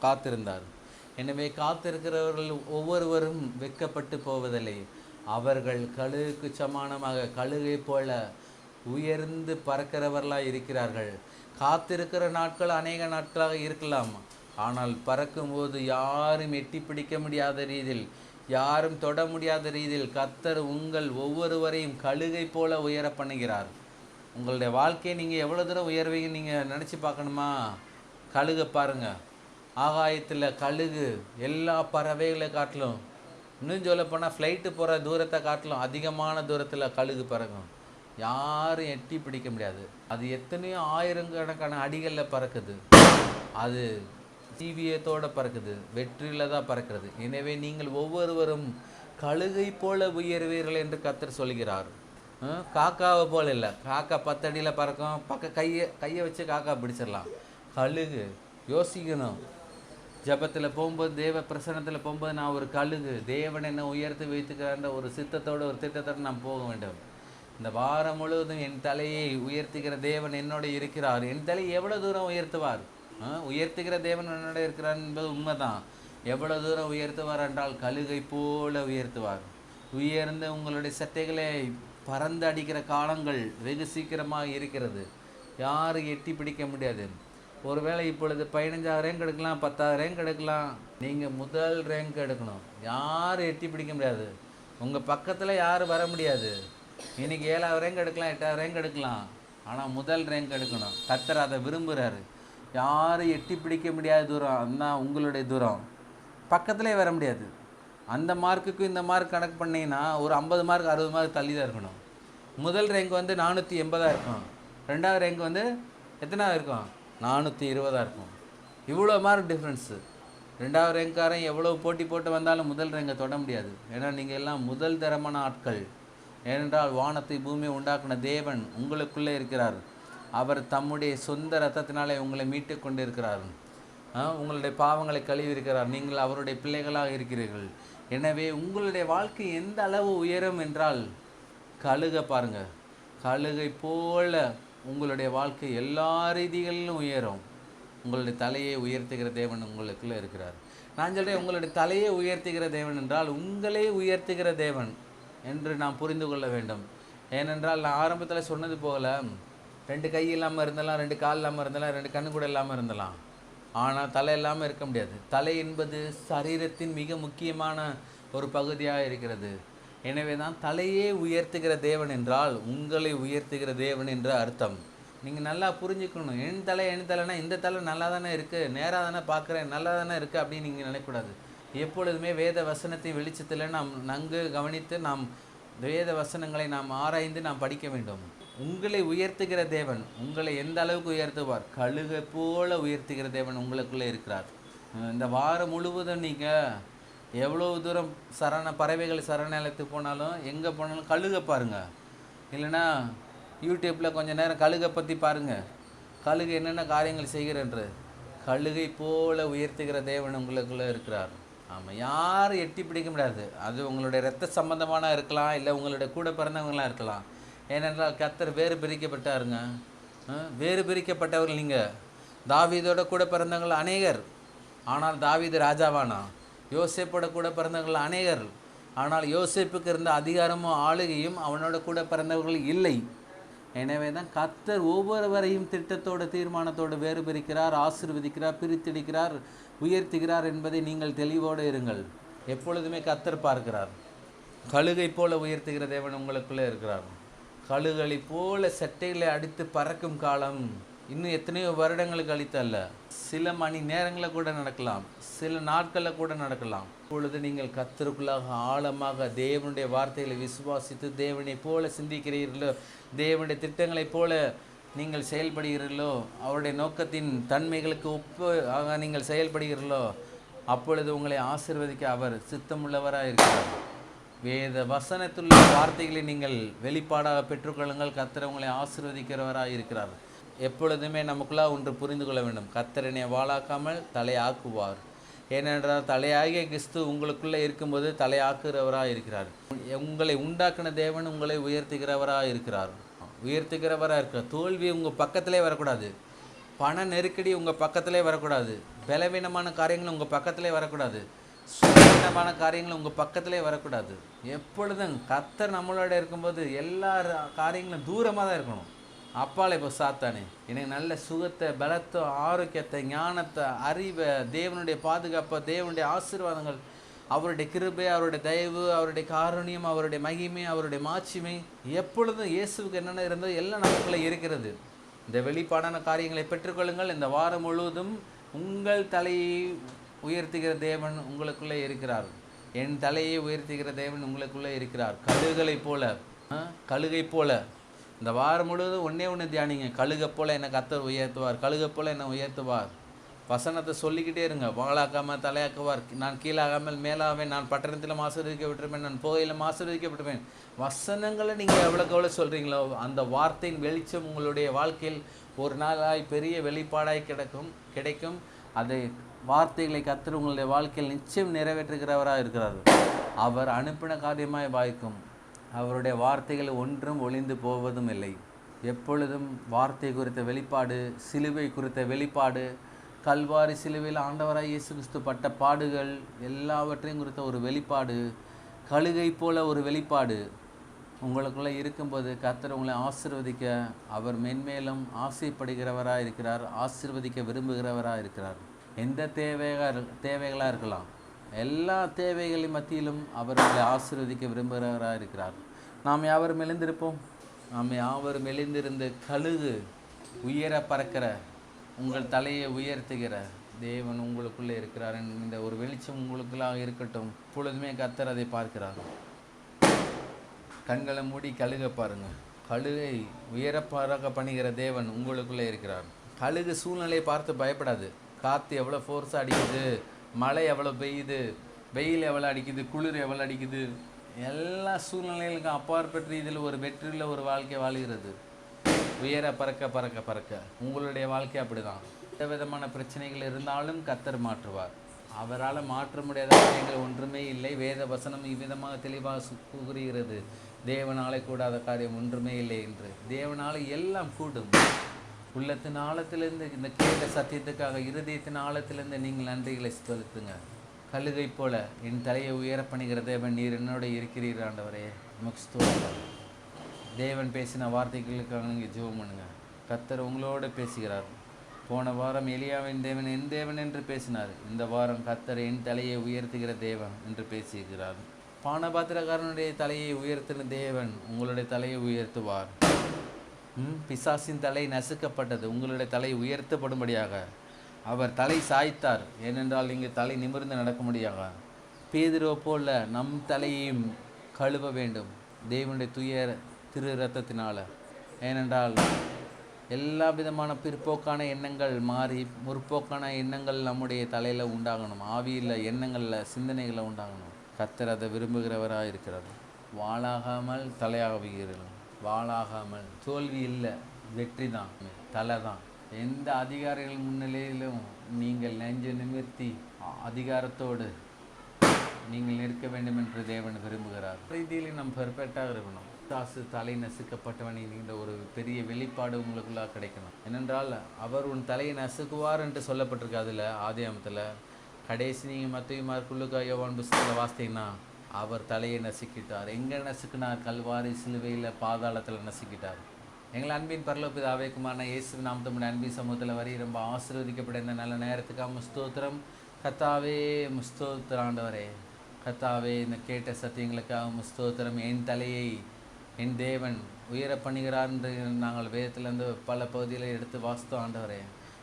காத்திருந்தார். எனவே காத்திருக்கிறவர்கள் ஒவ்வொருவரும் வெட்கப்பட்டு போவதில்லை. அவர்கள் கழுகுக்கு சமானமாக கழுகை போல உயர்ந்து பறக்கிறவர்களாக இருக்கிறார்கள். காத்திருக்கிற நாட்கள் அநேக நாட்களாக இருக்கலாம். ஆனால் பறக்கும்போது யாரும் எட்டி பிடிக்க முடியாத ரீதியில், யாரும் தொட முடியாத ரீதியில் கர்த்தர் உங்கள் ஒவ்வொருவரையும் கழுகை போல உயர பண்ணுகிறார். உங்களுடைய வாழ்க்கையை நீங்கள் எவ்வளோ தூரம் உயர்வீங்க நீங்கள் நினச்சி பார்க்கணுமா? கழுகை பாருங்கள். ஆகாயத்தில் கழுகு எல்லா பறவைகளை காட்டிலும், இன்னும் சொல்ல போனால் ஃப்ளைட்டு போகிற தூரத்தை காட்டிலும் அதிகமான தூரத்தில் கழுகு பறக்கும். யாரும் எட்டி பிடிக்க முடியாது. அது எத்தனையோ ஆயிரக்கணக்கான அடிகளில் பறக்குது. அது ஜீவியத்தோடு பறக்குது, வெற்றியில் தான் பறக்கிறது. எனவே நீங்கள் ஒவ்வொருவரும் கழுகை போல உயர்வீர்கள் என்று கர்த்தர் சொல்கிறார். காக்காவை போல இல்லை. காக்கா 10 அடியில் பறக்கும், கையை வச்சு காக்கா பிடிச்சிடலாம். கழுகு யோசிக்கணும். ஜபத்தில் போகும்போது, தேவ பிரசன்னத்தில் போகும்போது, நான் ஒரு கழுகு, தேவன் என்னை உயர்த்தி வைத்துக்கிறான்ற ஒரு சித்தத்தோடு ஒரு திட்டத்தோடு நான் போக வேண்டும். இந்த வாரம் முழுவதும் என் தலையை உயர்த்துகிற தேவன் என்னோட இருக்கிறார். என் தலையை எவ்வளோ தூரம் உயர்த்துவார்? உயர்த்துகிற தேவன் என்னோட இருக்கிறார் என்பது உண்மைதான். எவ்வளோ தூரம் உயர்த்துவார் என்றால் கழுகை போல உயர்த்துவார். உயர்ந்து உங்களுடைய சட்டைகளை பறந்து அடிக்கிற காலங்கள் வெகு சீக்கிரமாக இருக்கிறது. யாரும் எட்டி பிடிக்க முடியாது. ஒருவேளை இப்பொழுது 15,000 ரேங்க் எடுக்கலாம், 10,000 ரேங்க் எடுக்கலாம். நீங்கள் முதல் ரேங்க் எடுக்கணும். யாரும் எட்டி பிடிக்க முடியாது. உங்கள் பக்கத்தில் யாரும் வர முடியாது. இன்றைக்கி 7,000 ரேங்க் எடுக்கலாம், 8,000 ரேங்க் எடுக்கலாம். ஆனால் முதல் ரேங்க் எடுக்கணும். கர்த்தர் அதை விரும்புகிறாரு. யாரும் எட்டி பிடிக்க முடியாத தூரம் அதுதான் உங்களுடைய தூரம். பக்கத்துலேயே வர முடியாது. அந்த மார்க்குக்கும் இந்த மார்க் கணக்கு பண்ணிங்கன்னா ஒரு 50 மார்க் 60 மார்க் தள்ளி தான் இருக்கணும். முதல் ரேங்க் வந்து 480 இருக்கும். 2வது ரேங்க் வந்து எத்தனாவது இருக்கும்? 420 இருக்கும். இவ்வளோ மார்க் டிஃப்ரென்ஸு. 2வது ரேங்க்காரன் எவ்வளோ போட்டி போட்டு வந்தாலும் முதல் ரேங்கை தொட முடியாது. ஏன்னா நீங்கள் எல்லாம் முதல் தரமான ஆட்கள். ஏனென்றால் வானத்தை பூமியை உண்டாக்குன தேவன் உங்களுக்குள்ளே இருக்கிறார். அவர் தம்முடைய சொந்த இரத்தத்தினாலே உங்களை மீட்டு கொண்டு இருக்கிறார். உங்களுடைய பாவங்களை கழுவி இருக்கிறார். நீங்கள் அவருடைய பிள்ளைகளாக இருக்கிறீர்கள். எனவே உங்களுடைய வாழ்க்கை எந்த அளவு உயரும் என்றால் கழுகை பாருங்கள். கழுகை போல உங்களுடைய வாழ்க்கை எல்லா ரீதிகளிலும் உயரும். உங்களுடைய தலையை உயர்த்துகிற தேவன் உங்களுக்குள்ளே இருக்கிறார். நான் சொல்கிறேன், உங்களுடைய தலையை உயர்த்துகிற தேவன் என்றால் உங்களே உயர்த்துகிற தேவன் என்று நாம் புரிந்து கொள்ள வேண்டும். ஏனென்றால் நான் ஆரம்பத்தில் சொன்னது போல 2 கை இல்லாமல் இருந்தலாம், 2 கால் இல்லாமல் இருந்தலாம், 2 கண்ணு கூட இல்லாமல் இருந்தலாம். ஆனால் தலை இல்லாமல் இருக்க முடியாது. தலை என்பது சரீரத்தின் மிக முக்கியமான ஒரு பகுதியாக இருக்கிறது. எனவே தான் தலையே உயர்த்துகிற தேவன் என்றால் உங்களை உயர்த்துகிற தேவன் என்ற அர்த்தம். நீங்கள் நல்லா புரிஞ்சுக்கணும். என் தலைனா இந்த தலை நல்லா தானே இருக்குது, நேராக தானே பார்க்குறேன், நல்லா தானே இருக்குது அப்படின்னு நீங்கள் நினைக்கக்கூடாது. எப்பொழுதுமே வேத வசனத்தின் வெளிச்சத்தில் நாம் நன்கு கவனித்து நாம் வேத வசனங்களை நாம் ஆராய்ந்து நாம் படிக்க வேண்டும். உங்களை உயர்த்துகிற தேவன் உங்களை எந்த அளவுக்கு உயர்த்துவார்? கழுகை போல உயர்த்துகிற தேவன் உங்களுக்குள்ளே இருக்கிறார். இந்த வாரம் முழுவதும் நீங்கள் எவ்வளோ தூரம் பறவைகள் சரணாலயத்துக்கு போனாலும், எங்கே போனாலும் கழுகை பாருங்கள். இல்லைன்னா யூடியூப்பில் கொஞ்சம் நேரம் கழுகை பற்றி பாருங்கள். கழுகை என்னென்ன காரியங்கள் செய்கிறன்று. கழுகை போல உயர்த்துகிற தேவன் உங்களுக்குள்ளே இருக்கிறார். ஆமாம், யாரும் எட்டி பிடிக்க முடியாது. அது உங்களுடைய இரத்த சம்பந்தமான இருக்கலாம், இல்லை உங்களுடைய கூட பிறந்தவங்களாம் இருக்கலாம். ஏனென்றால் கர்த்தர் வேறு பிரிக்கப்பட்டாருங்க. வேறு பிரிக்கப்பட்டவர்கள் நீங்கள். தாவீதோட கூட பிறந்தவர்கள் அநேகர், ஆனால் தாவீது ராஜாவானா? யோசேப்போட கூட பிறந்தவர்கள் அநேகர், ஆனால் யோசேப்புக்கு இருந்த அதிகாரமும் ஆளுகையும் அவனோட கூட பிறந்தவர்கள் இல்லை. எனவே தான் கர்த்தர் ஒவ்வொருவரையும் திட்டத்தோடு தீர்மானத்தோடு வேறு பிரிக்கிறார், ஆசீர்வதிக்கிறார், பிரித்தெடுக்கிறார், உயர்த்துகிறார் என்பதை நீங்கள் தெளிவோடு இருங்கள். எப்பொழுதுமே கர்த்தர் பார்க்கிறார். கழுகை போல உயர்த்துகிற தேவன் உங்களுக்குள்ளே இருக்கிறார். கழுகளை போல சட்டைகளை அடித்து பறக்கும் காலம் இன்னும் எத்தனையோ வருடங்களுக்கு அளித்தல்ல, சில மணி நேரங்களில் கூட நடக்கலாம், சில நாட்களில் கூட நடக்கலாம். இப்பொழுது நீங்கள் கர்த்தருக்குள்ளாக ஆழமாக தேவனுடைய வார்த்தைகளை விசுவாசித்து தேவனை போல சிந்திக்கிறீர்களோ, தேவனுடைய திட்டங்களைப் போல நீங்கள் செயல்படுகிறீர்களோ, அவருடைய நோக்கத்தின் தன்மைகளுக்கு ஒப்பாக நீங்கள் செயல்படுகிறீர்களோ, அப்பொழுது உங்களை ஆசீர்வதிக்க அவர் சித்தமுள்ளவராக இருக்கிறார். வேத வசனத்துள்ள வார்த்தைகளை நீங்கள் வெளிப்பாடாக பெற்றுக்கொள்ளுங்கள். கர்த்தர் உங்களை ஆசீர்வதிக்கிறவராக இருக்கிறார். எப்பொழுதுமே நமக்குள்ளே ஒன்று புரிந்து கொள்ள வேண்டும். கர்த்தரனை வாளாக்காமல் தலையாக்குவார். ஏனென்றால் தலையாகிய கிறிஸ்து உங்களுக்குள்ளே இருக்கும்போது தலையாக்குகிறவராக இருக்கிறார். உங்களை உண்டாக்கின தேவன் உங்களை உயர்த்துகிறவராக இருக்கிறார். உயர்த்துகிறவராக இருக்கிறார். தோல்வி உங்கள் பக்கத்திலே வரக்கூடாது. பண நெருக்கடி உங்கள் பக்கத்திலே வரக்கூடாது. பலவீனமான காரியங்கள் உங்கள் பக்கத்திலே வரக்கூடாது. சுலபமான காரியங்கள் உங்கள் பக்கத்திலே வரக்கூடாது. எப்பொழுதும் கர்த்தர் நம்மளோட இருக்கும்போது எல்லா காரியங்களும் தூரமாக தான் இருக்கணும். அப்பாலே இப்போ சாத்தானே எனக்கு நல்ல சுகத்தை, பலத்தை, ஆரோக்கியத்தை, ஞானத்தை, அறிவை, தேவனுடைய பாதுகாப்பை, தேவனுடைய ஆசீர்வாதங்கள், அவருடைய கிருபை, அவருடைய தயவு, அவருடைய காருண்யம், அவருடைய மகிமை, அவருடைய மாட்சிமை எப்பொழுதும் இயேசுவுக்கு என்னென்ன இருந்தோ எல்லாம் நமக்குள்ளே இருக்கிறது. இந்த வெளிப்பாடான காரியங்களை பெற்றுக்கொள்ளுங்கள். இந்த வாரம் முழுவதும் உங்கள் தலையை உயர்த்துகிற தேவன் உங்களுக்குள்ளே இருக்கிறார். என் தலையை உயர்த்துகிற தேவன் உங்களுக்குள்ளே இருக்கிறார். கழுகை போல இந்த வாரம் முழுவதும் ஒன்று தியானிங்க. கழுகை போல என்னை கர்த்தர் உயர்த்துவார், கழுகை போல என்னை உயர்த்துவார். வசனத்தை சொல்லிக்கிட்டே இருங்க. வாழாக்காமல் தலையாக்குவார், நான் கீழாகாமல் மேலாவேன், நான் பட்டணத்திலும் ஆசீர்வதிக்கப்பட்டிருப்பேன், நான் போகையிலும் ஆசீர்வதிக்கப்பட்டிருப்பேன். வசனங்களை நீங்கள் எவ்வளோக்கு எவ்வளோ சொல்கிறீங்களோ அந்த வார்த்தையின் வெளிச்சம் உங்களுடைய வாழ்க்கையில் ஒரு நாளாய் பெரிய வெளிப்பாடாய் கிடைக்கும். அதை வார்த்தைகளை கர்த்தர் உங்களுடைய வாழ்க்கையில் நிச்சயம் நிறைவேற்றுகிறவராக இருக்கிறார். அவர் அனுப்பின காரியமாய் வாய்க்கும். அவருடைய வார்த்தைகள் ஒன்றும் ஒளிந்து போவதும் இல்லை. எப்பொழுதும் வார்த்தை குறித்த வெளிப்பாடு, சிலுவை குறித்த வெளிப்பாடு, கல்வாரி சிலுவையில் ஆண்டவராய் இயேசு கிறிஸ்து பட்ட பாடுகள் எல்லாவற்றையும் குறித்த ஒரு வெளிப்பாடு, கழுகை போல ஒரு வெளிப்பாடு உங்களுக்குள்ளே இருக்கும்போது கர்த்தர் உங்களை ஆசீர்வதிக்க அவர் மென்மேலும் ஆசைப்படுகிறவராக இருக்கிறார், ஆசீர்வதிக்க விரும்புகிறவராக இருக்கிறார். எந்த தேவைகளாக இருக்கலாம், எல்லா தேவைகளின் மத்தியிலும் அவர் உங்களை ஆசீர்வதிக்க விரும்புகிறவராக இருக்கிறார். நாம் யாவரும் எழுந்திருப்போம். நாம் யாவரும் எழுந்திருந்து கழுகு உயர பறக்கிற உங்கள் தலையை உயர்த்துகிற தேவன் உங்களுக்குள்ளே இருக்கிறார். இந்த ஒரு வெளிச்சம் உங்களுக்குள்ளாக இருக்கட்டும். பொழுதுமே கர்த்தர் அதை பார்க்கிறார். கண்களை மூடி கழுகை பாருங்க. கழுகை உயர பறக்க பண்ணுகிற தேவன் உங்களுக்குள்ளே இருக்கிறார். கழுகு சூழ்நிலையை பார்த்து பயப்படாது. காற்று எவ்வளோ ஃபோர்ஸாக அடிக்குது, மழை எவ்வளோ பெய்யுது, வெயில் எவ்வளோ அடிக்குது, குளிர் எவ்வளோ அடிக்குது, எல்லா சூழ்நிலைகளுக்கும் அப்பாற்பட்டு இதில் ஒரு வெற்றியில் ஒரு வாழ்க்கை வாழ்கிறது. உயர பறக்க பறக்க பறக்க உங்களுடைய வாழ்க்கை அப்படி தான். எந்த விதமான பிரச்சனைகள் இருந்தாலும் கர்த்தர் மாற்றுவார். அவரால் மாற்ற முடியாத காரியங்கள் ஒன்றுமே இல்லை. வேத வசனம் இவ்விதமாக தெளிவாக கூறுகிறது, தேவனாலே கூடாத காரியம் ஒன்றுமே இல்லை என்று. தேவனால் எல்லாம் கூடும். உள்ளத்தின் ஆழத்திலிருந்து இந்த கேட்ட சத்தியத்துக்காக இருதயத்தின் ஆழத்திலிருந்து நீங்கள் நன்றிகளை செலுத்துங்க. கழுகை போல என் தலையை உயர பண்ணுகிற தேவன், நீர் என்னோட இருக்கிறீர் ஆண்டவரே, ஸ்தோத்திரம். தேவன் பேசின வார்த்தைகளுக்காக நீங்கள் ஜெபம் பண்ணுங்க. கர்த்தர் உங்களோடு பேசுகிறார். போன வாரம் எலியாவின் தேவன் என் தேவன் என்று பேசினார். இந்த வாரம் கர்த்தர் என் தலையை உயர்த்துகிற தேவன் என்று பேசுகிறார். பானபாத்திரக்காரனுடைய தலையை உயர்த்தின தேவன் உங்களுடைய தலையை உயர்த்துவார். பிசாசின் தலை நசுக்கப்பட்டது, உங்களுடைய தலை உயர்த்தப்படும்படியாக அவர் தலை சாய்த்தார். ஏனென்றால் இங்கு தலை நிமிர்ந்து நடக்கும்படியாக. பேதுருவை போல நம் தலையையும் கழுவ வேண்டும் தேவனுடைய துயர் திரு இரத்தத்தினால. ஏனென்றால் எல்லா விதமான பிற்போக்கான எண்ணங்கள் மாறி முற்போக்கான எண்ணங்கள் நம்முடைய தலையில் உண்டாகணும். ஆவியில் எண்ணங்களில் சிந்தனைகளில் உண்டாகணும். கர்த்தர் அதை விரும்புகிறவராக இருக்கிறார். வாளாகாமல் தலையாகுகிறது. வாளாகாமல் தோல்வி இல்லை, வெற்றி தான், தலை தான். எந்த அதிகாரிகள் முன்னிலையிலும் நீங்கள் நெஞ்சு நிமிர்த்தி அதிகாரத்தோடு நீங்கள் நிற்க வேண்டும் என்று தேவன் விரும்புகிறார். ரீதியில் நம்ம பெர்ஃபெக்டாக இருக்கணும். தாசு தலை நசுக்கப்பட்டவன் என்கின்ற ஒரு பெரிய வெளிப்பாடு உங்களுக்குள்ளாக கிடைக்கணும். ஏனென்றால் அவர் உன் தலையை நசுக்குவார் என்று சொல்லப்பட்டிருக்கு. அதில் ஆதியாமத்தில் கடைசி நீங்கள் மத்திய மார்க்குள்ளுக்கு யோவான் புஸ்தகத்தில் வாசித்தீங்கன்னா அவர் தலையை நசுக்கிட்டார். எங்கே நசுக்கினார்? கல்வாரி சிலுவையில் பாதாளத்தில் நசுக்கிட்டார். எங்கள் அன்பின் பரலோகப்பிதாவே குமாரனான இயேசுவின் நாமத்தில் அன்பின் சமூகத்தில் வரி ரொம்ப ஆசீர்வதிக்கப்பட்ட இந்த நல்ல நேரத்துக்காக ஸ்தோத்திரம். கர்த்தாவே ஸ்தோத்திரம் ஆண்டவரே. கர்த்தாவே இந்த கேட்ட சத்தியங்களுக்காக ஸ்தோத்திரம். என் தலையை என் தேவன் உயர பண்ணுகிறார் என்று நாங்கள் வேதத்திலேருந்து பல பகுதியில் எடுத்து வாசித்தோம் ஆண்டவரே.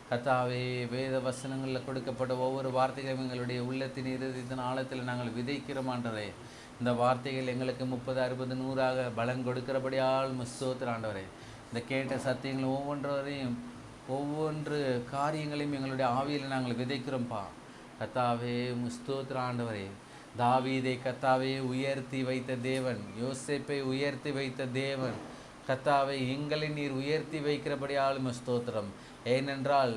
கர்த்தாவே வேத வசனங்களில் கொடுக்கப்பட்ட ஒவ்வொரு வார்த்தைகளும் எங்களுடைய உள்ளத்தின் இருதயத்தின் ஆழத்தில் நாங்கள் விதைக்கிறோம் ஆண்டவரே. இந்த வார்த்தைகள் எங்களுக்கு 30, 60, 100ஆக பலன் கொடுக்கிறபடியால் ஸ்தோத்திரம் ஆண்டவரே. இந்த கேட்ட சத்தியங்கள் ஒவ்வொன்று காரியங்களையும் எங்களுடைய ஆவியில் நாங்கள் விதைக்கிறோம்ப்பா. கர்த்தாவே ஸ்தோத்திரம் ஆண்டவரே. தாவீதை கர்த்தாவே உயர்த்தி வைத்த தேவன், யோசேப்பை உயர்த்தி வைத்த தேவன், கர்த்தாவே எங்களை நீர் உயர்த்தி வைக்கிறபடியாலும் ஸ்தோத்திரம். ஏனென்றால்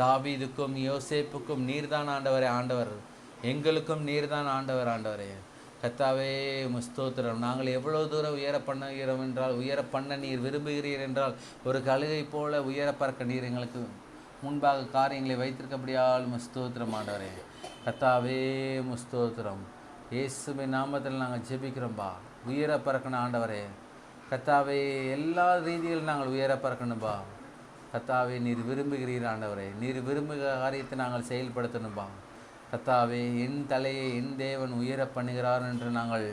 தாவீதுக்கும் யோசேப்புக்கும் நீர்தான் ஆண்டவரே ஆண்டவர், எங்களுக்கும் நீர்தான் ஆண்டவர் ஆண்டவரே. கர்த்தாவே ஸ்தோத்திரம். நாங்கள் எவ்வளோ தூரம் உயர பண்ணுகிறோம் என்றால், உயர பண்ண நீர் விரும்புகிறீர் என்றால், ஒரு கழுகை போல உயர பறக்க நீர் எங்களுக்கு முன்பாக காரியங்களை வைத்திருக்கபடியால் ஸ்தோத்திரம் ஆண்டவரே. கர்த்தாவே ஸ்தோத்திரம். இயேசுவின் நாமத்தில் நாங்கள் ஜெபிக்கிறோம்பா. உயர பறக்கணும் ஆண்டவரே. கர்த்தாவே எல்லா ரீதியிலும் நாங்கள் உயர பறக்கணும்பா. கர்த்தாவே நீர் விரும்புகிறீர் ஆண்டவரே. நீர் விரும்புகிற காரியத்தை நாங்கள் செயல்படுத்தணும்பா. கர்த்தாவே என் தலையை என் தேவன் உயர பண்ணுகிறார் என்று நாங்கள்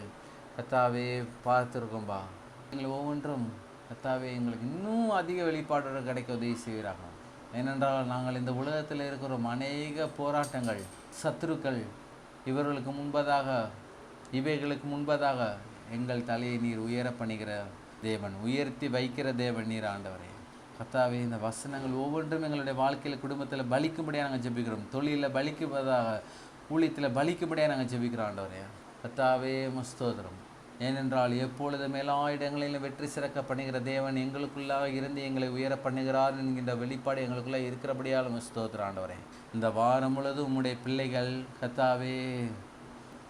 கர்த்தாவே பார்த்துருக்கோம்பா. எங்கள் ஒவ்வொன்றும் கர்த்தாவே எங்களுக்கு இன்னும் அதிக வெளிப்பாடுகள் கிடைக்க உதவி செய்கிறாங்க. ஏனென்றால் நாங்கள் இந்த உலகத்தில் இருக்கிறோம். அநேக போராட்டங்கள், சத்துருக்கள், இவைகளுக்கு முன்பதாக எங்கள் தலையை நீர் உயர பண்ணுகிற தேவன், உயர்த்தி வைக்கிற தேவன் நீர் ஆண்டவரே. கர்த்தாவே இந்த வசனங்கள் ஒவ்வொன்றும் எங்களுடைய வாழ்க்கையில், குடும்பத்தில் பலிக்கும்படியாக நாங்கள் ஜெபிக்கிறோம். தொழிலில் பலிக்கும்பதாக, ஊழியத்தில் பலிக்கும்படியாக நாங்கள் ஜெபிக்கிறோம் ஆண்டவரே. கர்த்தாவே ஸ்தோத்திரம். ஏனென்றால் எப்பொழுதும் எல்லா இடங்களிலும் வெற்றி சிறக்க பண்ணுகிற தேவன் எங்களுக்குள்ளாக இருந்து எங்களை உயர பண்ணுகிறார் என்கின்ற வெளிப்பாடு எங்களுக்குள்ளே இருக்கிறபடியால் ஸ்தோத்திரம் ஆண்டவரே. இந்த வாரம் முழுவதும் உம்முடைய பிள்ளைகள் கர்த்தாவே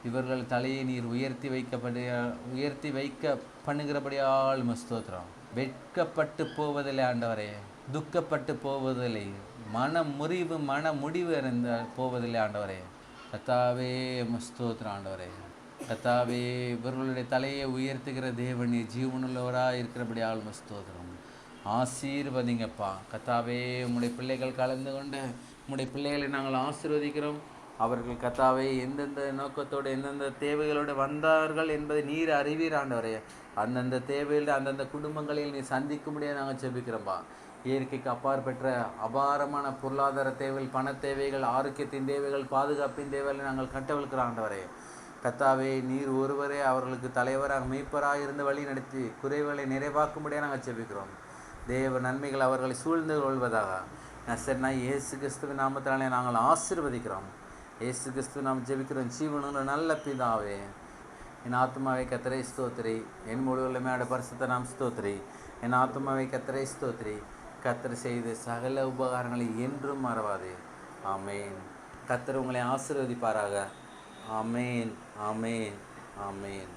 இவர்கள் தலையை நீர் உயர்த்தி வைக்க பண்ணுகிறபடியால் ஸ்தோத்திரம். வெட்கப்பட்டு போவதில்லை ஆண்டவரே, துக்கப்பட்டு போவதில்லை, மன முடிவு அறிந்த போவதில்லை ஆண்டவரே. கர்த்தாவே ஸ்தோத்திரம் ஆண்டவரே. கர்த்தாவே இவர்களுடைய தலையை உயர்த்துகிற தேவன் ஜீவனுள்ளவராக இருக்கிறபடியால் ஸ்தோத்திரம். ஆசீர்வதிங்கப்பா. கர்த்தாவே உம்முடைய பிள்ளைகள் கலந்து கொண்டு உம்முடைய பிள்ளைகளை நாங்கள் ஆசீர்வதிக்கிறோம். அவர்கள் கர்த்தாவே எந்தெந்த நோக்கத்தோடு எந்தெந்த தேவைகளோடு வந்தார்கள் என்பதை நீர் அறிவீர் ஆண்டவரே. அந்தந்த தேவையில் அந்தந்த குடும்பங்களில் நீர் சந்திக்கும்படியாக நாங்கள் ஜெபிக்கிறோம்பா. இயற்கைக்கு அப்பாற்பெற்ற அபாரமான பொருளாதார தேவைகள், பண தேவைகள், ஆரோக்கியத்தின் தேவைகள், பாதுகாப்பின் தேவைகளை நாங்கள் கட்டவிழ்க்கிறோம் ஆண்டவரே. கர்த்தாவே நீர் ஒருவரே அவர்களுக்கு தலைவராக மீட்பராக இருந்து வழி நடத்தி குறைவுகளை நிறைவாக்கும்படியாக நாங்கள் ஜெபிக்கிறோம். தேவ நன்மைகள் அவர்களை சூழ்ந்து கொள்வதாக நசரேயனாகிய இயேசு கிறிஸ்துவின் நாமத்தினாலே நாங்கள் ஆசீர்வதிக்கிறோம். இயேசு கிறிஸ்துவின் நாம் ஜெபிக்கிறோம் ஜீவனுள்ள நல்ல பிதாவே. என் ஆத்துமாவை கர்த்தரை ஸ்தோத்திரி, என் முழு உள்ளமையோட பரிசுத்த நாம் ஸ்தோத்திரி. என் ஆத்துமாவை கர்த்தரை ஸ்தோத்திரி, கர்த்தர் செய்து சகல உபகாரங்களை என்றும் மறவாதே. ஆமேன். கர்த்தர் உங்களை ஆசீர்வதிப்பாராக. ஆமேன், ஆமேன், ஆமேன்.